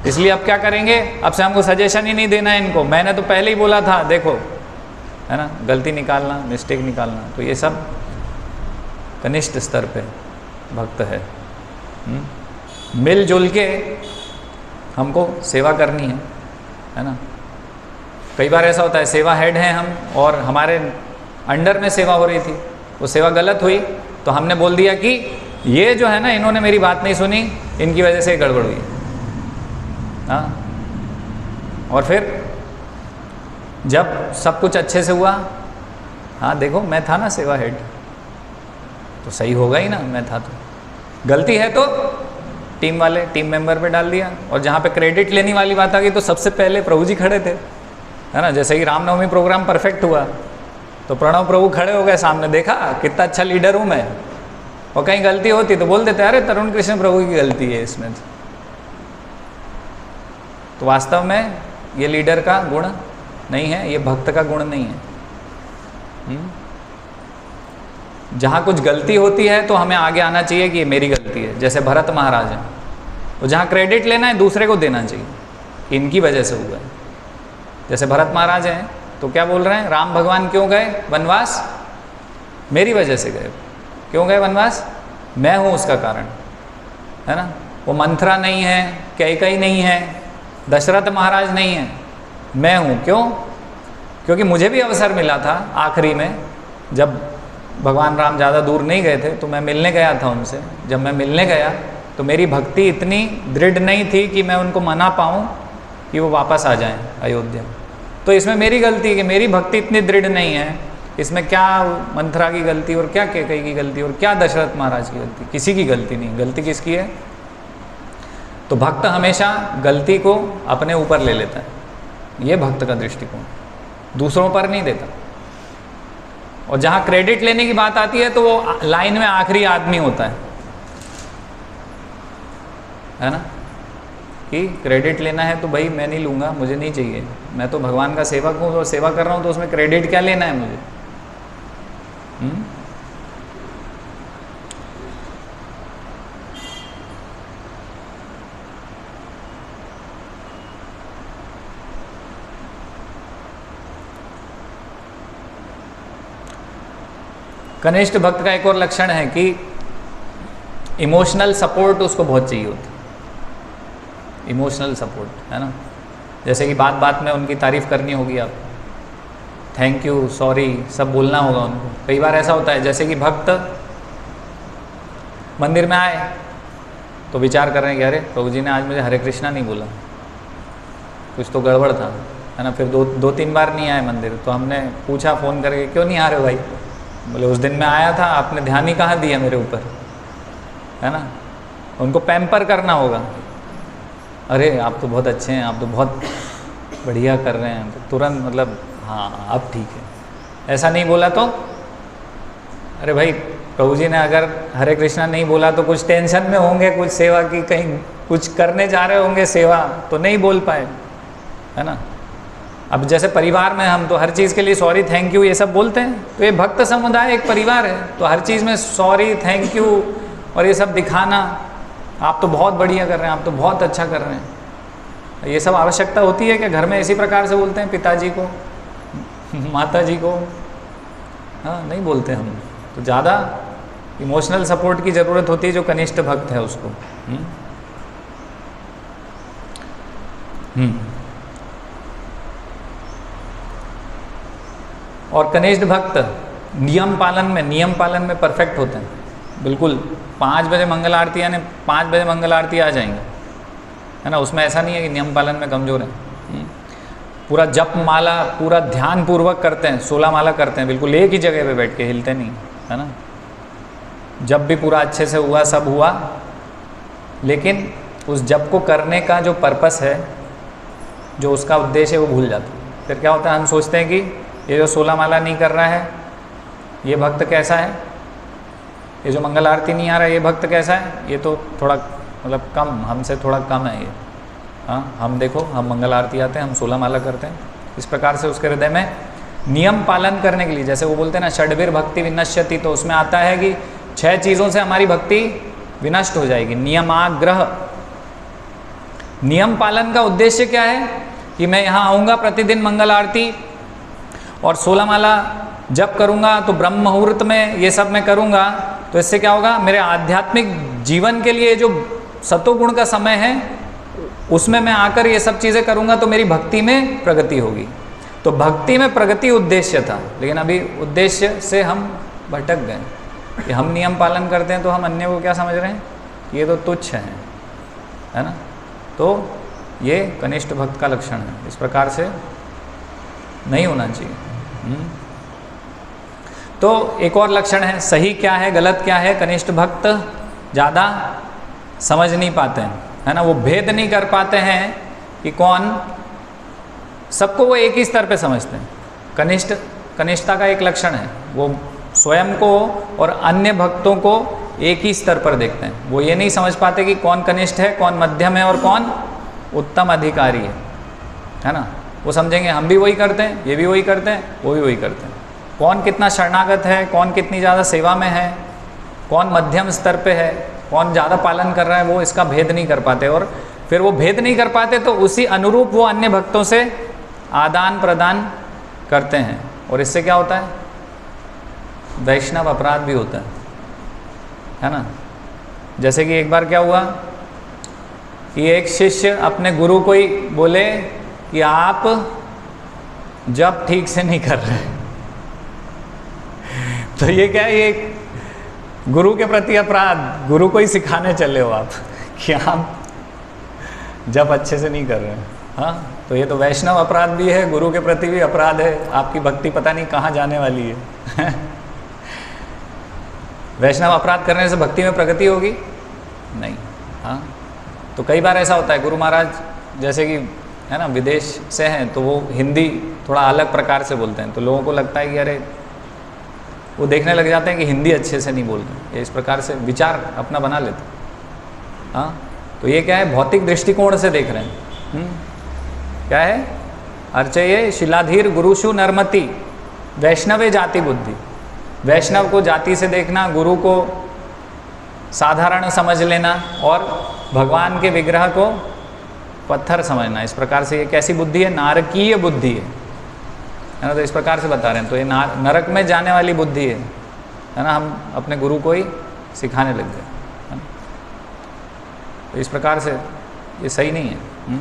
इसलिए अब क्या करेंगे, अब से हमको सजेशन ही नहीं देना है इनको, मैंने तो पहले ही बोला था, देखो, है ना। गलती निकालना, मिस्टेक निकालना, तो ये सब कनिष्ठ स्तर पे भक्त है। मिलजुल के हमको सेवा करनी है ना। कई बार ऐसा होता है सेवा हेड हैं हम और हमारे अंडर में सेवा हो रही थी, वो सेवा गलत हुई तो हमने बोल दिया कि ये जो है ना इन्होंने मेरी बात नहीं सुनी, इनकी वजह से गड़बड़ हुई। हाँ, और फिर जब सब कुछ अच्छे से हुआ, हाँ देखो मैं था ना सेवा हेड, तो सही होगा ही ना, मैं था। तो गलती है तो टीम मेंबर पे डाल दिया, और जहाँ पे क्रेडिट लेने वाली बात आ गई तो सबसे पहले प्रभु जी खड़े थे, है ना। जैसे कि रामनवमी प्रोग्राम परफेक्ट हुआ तो प्रणव प्रभु खड़े हो गए सामने, देखा कितना अच्छा लीडर हूँ मैं, और कहीं गलती होती तो बोल देते अरे तरुण कृष्ण प्रभु की गलती है इसमें। तो वास्तव में ये लीडर का गुण नहीं है, ये भक्त का गुण नहीं है। जहाँ कुछ गलती होती है तो हमें आगे आना चाहिए कि ये मेरी गलती है। जैसे भरत महाराज हैं, तो जहाँ क्रेडिट लेना है दूसरे को देना चाहिए, इनकी वजह से हुआ है। जैसे भरत महाराज हैं तो क्या बोल रहे हैं, राम भगवान क्यों गए वनवास, मेरी वजह से गए। क्यों गए वनवास, मैं हूँ उसका कारण, है ना। वो मंथरा नहीं है, कैकई नहीं है, दशरथ महाराज नहीं है, मैं हूँ। क्यों, क्योंकि मुझे भी अवसर मिला था आखिरी में, जब भगवान राम ज़्यादा दूर नहीं गए थे, तो मैं मिलने गया था उनसे। जब मैं मिलने गया तो मेरी भक्ति इतनी दृढ़ नहीं थी कि मैं उनको मना पाऊँ कि वो वापस आ जाएं अयोध्या। तो इसमें मेरी गलती है कि मेरी भक्ति इतनी दृढ़ नहीं है। इसमें क्या मंथरा की गलती और क्या कैकेयी की गलती और क्या दशरथ महाराज की गलती? किसी की गलती नहीं। गलती किसकी है? तो भक्त हमेशा गलती को अपने ऊपर ले लेता है। ये भक्त का दृष्टिकोण, दूसरों पर नहीं देता। और जहाँ क्रेडिट लेने की बात आती है तो वो लाइन में आखिरी आदमी होता है ना, कि क्रेडिट लेना है तो भाई मैं नहीं लूँगा, मुझे नहीं चाहिए, मैं तो भगवान का सेवक हूँ, तो सेवा कर रहा हूँ, तो उसमें क्रेडिट क्या लेना है मुझे? कनिष्ठ भक्त का एक और लक्षण है कि इमोशनल सपोर्ट उसको बहुत चाहिए होता है। इमोशनल सपोर्ट, है ना। जैसे कि बात बात में उनकी तारीफ़ करनी होगी, आप थैंक यू, सॉरी सब बोलना होगा उनको। कई बार ऐसा होता है जैसे कि भक्त मंदिर में आए तो विचार कर रहे हैं कि अरे प्रभु जी ने आज मुझे हरे कृष्णा नहीं बोला, कुछ तो गड़बड़ था, है ना। फिर दो तीन बार नहीं आए मंदिर, तो हमने पूछा फ़ोन करके, क्यों नहीं आ रहे भाई? बोले उस दिन मैं आया था, आपने ध्यान ही कहाँ दिया मेरे ऊपर, है ना। उनको पैम्पर करना होगा। अरे आप तो बहुत अच्छे हैं, आप तो बहुत बढ़िया कर रहे हैं, तो तुरंत मतलब हाँ अब ठीक है। ऐसा नहीं बोला तो अरे भाई प्रभु जी ने अगर हरे कृष्णा नहीं बोला तो कुछ टेंशन में होंगे, कुछ सेवा की, कहीं कुछ करने जा रहे होंगे सेवा, तो नहीं बोल पाए, है ना। अब जैसे परिवार में हम तो हर चीज़ के लिए सॉरी थैंक यू ये सब बोलते हैं, तो ये भक्त समुदाय एक परिवार है, तो हर चीज़ में सॉरी थैंक यू और ये सब दिखाना, आप तो बहुत बढ़िया कर रहे हैं, आप तो बहुत अच्छा कर रहे हैं, ये सब आवश्यकता होती है कि घर में इसी प्रकार से बोलते हैं पिताजी को, माता जी को? हाँ नहीं बोलते हम। तो ज़्यादा इमोशनल सपोर्ट की ज़रूरत होती है जो कनिष्ठ भक्त है उसको। और कनिष्ठ भक्त नियम पालन में परफेक्ट होते हैं, बिल्कुल 5 बजे मंगल आरती यानी 5 बजे मंगल आरती आ जाएंगे, है ना। उसमें ऐसा नहीं है कि नियम पालन में कमज़ोर है। पूरा जप माला पूरा ध्यान पूर्वक करते हैं, 16 माला करते हैं, बिल्कुल एक ही जगह पे बैठ के, हिलते नहीं, है ना। जब भी पूरा अच्छे से हुआ, सब हुआ, लेकिन उस जप को करने का जो पर्पस है, जो उसका उद्देश्य है, वो भूल जाते हैं। फिर क्या होता है, हम सोचते हैं कि ये जो 16 माला नहीं कर रहा है ये भक्त कैसा है, ये जो मंगल आरती नहीं आ रहा है ये भक्त कैसा है, ये तो थोड़ा मतलब कम, हमसे थोड़ा कम है ये। हाँ हम देखो, हम मंगल आरती आते हैं, हम 16 माला करते हैं। इस प्रकार से उसके हृदय में नियम पालन करने के लिए, जैसे वो बोलते हैं ना षड्भिर भक्ति विनश्यति, तो उसमें आता है कि 6 चीज़ों से हमारी भक्ति विनष्ट हो जाएगी। नियमाग्रह, नियम पालन का उद्देश्य क्या है कि मैं यहाँ आऊँगा प्रतिदिन मंगल आरती और 16 माला जप करूँगा, तो ब्रह्म मुहूर्त में ये सब मैं करूँगा, तो इससे क्या होगा, मेरे आध्यात्मिक जीवन के लिए जो सतोगुण का समय है उसमें मैं आकर ये सब चीज़ें करूँगा, तो मेरी भक्ति में प्रगति होगी। तो भक्ति में प्रगति उद्देश्य था, लेकिन अभी उद्देश्य से हम भटक गए कि हम नियम पालन करते हैं तो हम अन्य को क्या समझ रहे हैं, ये तो तुच्छ है ना। तो ये कनिष्ठ भक्त का लक्षण है, इस प्रकार से नहीं होना चाहिए। तो एक और लक्षण है, सही क्या है गलत क्या है, कनिष्ठ भक्त ज़्यादा समझ नहीं पाते हैं, है ना। वो भेद नहीं कर पाते हैं कि कौन, सबको वो एक ही स्तर पे समझते हैं। कनिष्ठता का एक लक्षण है, वो स्वयं को और अन्य भक्तों को एक ही स्तर पर देखते हैं। वो ये नहीं समझ पाते कि कौन कनिष्ठ है, कौन मध्यम है और कौन उत्तम अधिकारी है ना। वो समझेंगे हम भी वही करते हैं, ये भी वही करते हैं, वो भी वही करते हैं। कौन कितना शरणागत है, कौन कितनी ज़्यादा सेवा में है, कौन मध्यम स्तर पे है, कौन ज़्यादा पालन कर रहा है, वो इसका भेद नहीं कर पाते। और फिर वो भेद नहीं कर पाते तो उसी अनुरूप वो अन्य भक्तों से आदान प्रदान करते हैं, और इससे क्या होता है, वैष्णव अपराध भी होता है ना। जैसे कि एक बार क्या हुआ कि एक शिष्य अपने गुरु को ही बोले कि आप जब ठीक से नहीं कर रहे, तो ये क्या है, ये गुरु के प्रति अपराध, गुरु को ही सिखाने चले हो आप कि आप जब अच्छे से नहीं कर रहे हैं। हाँ, तो ये तो वैष्णव अपराध भी है, गुरु के प्रति भी अपराध है। आपकी भक्ति पता नहीं कहाँ जाने वाली है। वैष्णव अपराध करने से भक्ति में प्रगति होगी नहीं। हाँ, तो कई बार ऐसा होता है, गुरु महाराज जैसे कि है ना विदेश से हैं, तो वो हिंदी थोड़ा अलग प्रकार से बोलते हैं, तो लोगों को लगता है कि अरे, वो देखने लग जाते हैं कि हिंदी अच्छे से नहीं बोल रहे, ये इस प्रकार से विचार अपना बना लेते हैं। हाँ, तो ये क्या है, भौतिक दृष्टिकोण से देख रहे हैं। क्या है, अर्चये शिलाधीर गुरुषु नरमति वैष्णवे जाति बुद्धि। वैष्णव को जाति से देखना, गुरु को साधारण समझ लेना और भगवान के विग्रह को पत्थर समझना। इस प्रकार से ये कैसी बुद्धि है, नारकीय बुद्धि है ना। तो इस प्रकार से बता रहे हैं, तो ये नरक में जाने वाली बुद्धि है ना। हम अपने गुरु को ही सिखाने लग गए, है ना। तो इस प्रकार से ये सही नहीं है।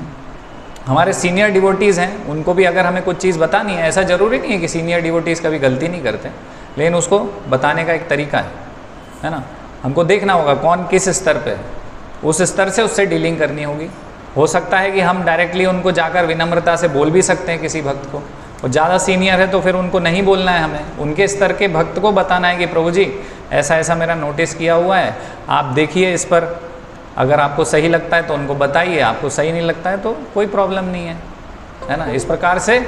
हमारे सीनियर डिवोटीज़ हैं, उनको भी अगर हमें कुछ चीज़ बतानी है, ऐसा ज़रूरी नहीं है कि सीनियर डिवोटीज़ कभी गलती नहीं करते, लेकिन उसको बताने का एक तरीका है ना। हमको देखना होगा कौन किस स्तर पे है, उस स्तर से उससे डीलिंग करनी होगी। हो सकता है कि हम डायरेक्टली उनको जाकर विनम्रता से बोल भी सकते हैं किसी भक्त को, और ज़्यादा सीनियर है तो फिर उनको नहीं बोलना है, हमें उनके स्तर के भक्त को बताना है कि प्रभु जी ऐसा ऐसा मेरा नोटिस किया हुआ है, आप देखिए इस पर, अगर आपको सही लगता है तो उनको बताइए, आपको सही नहीं लगता है तो कोई प्रॉब्लम नहीं है ना। इस प्रकार से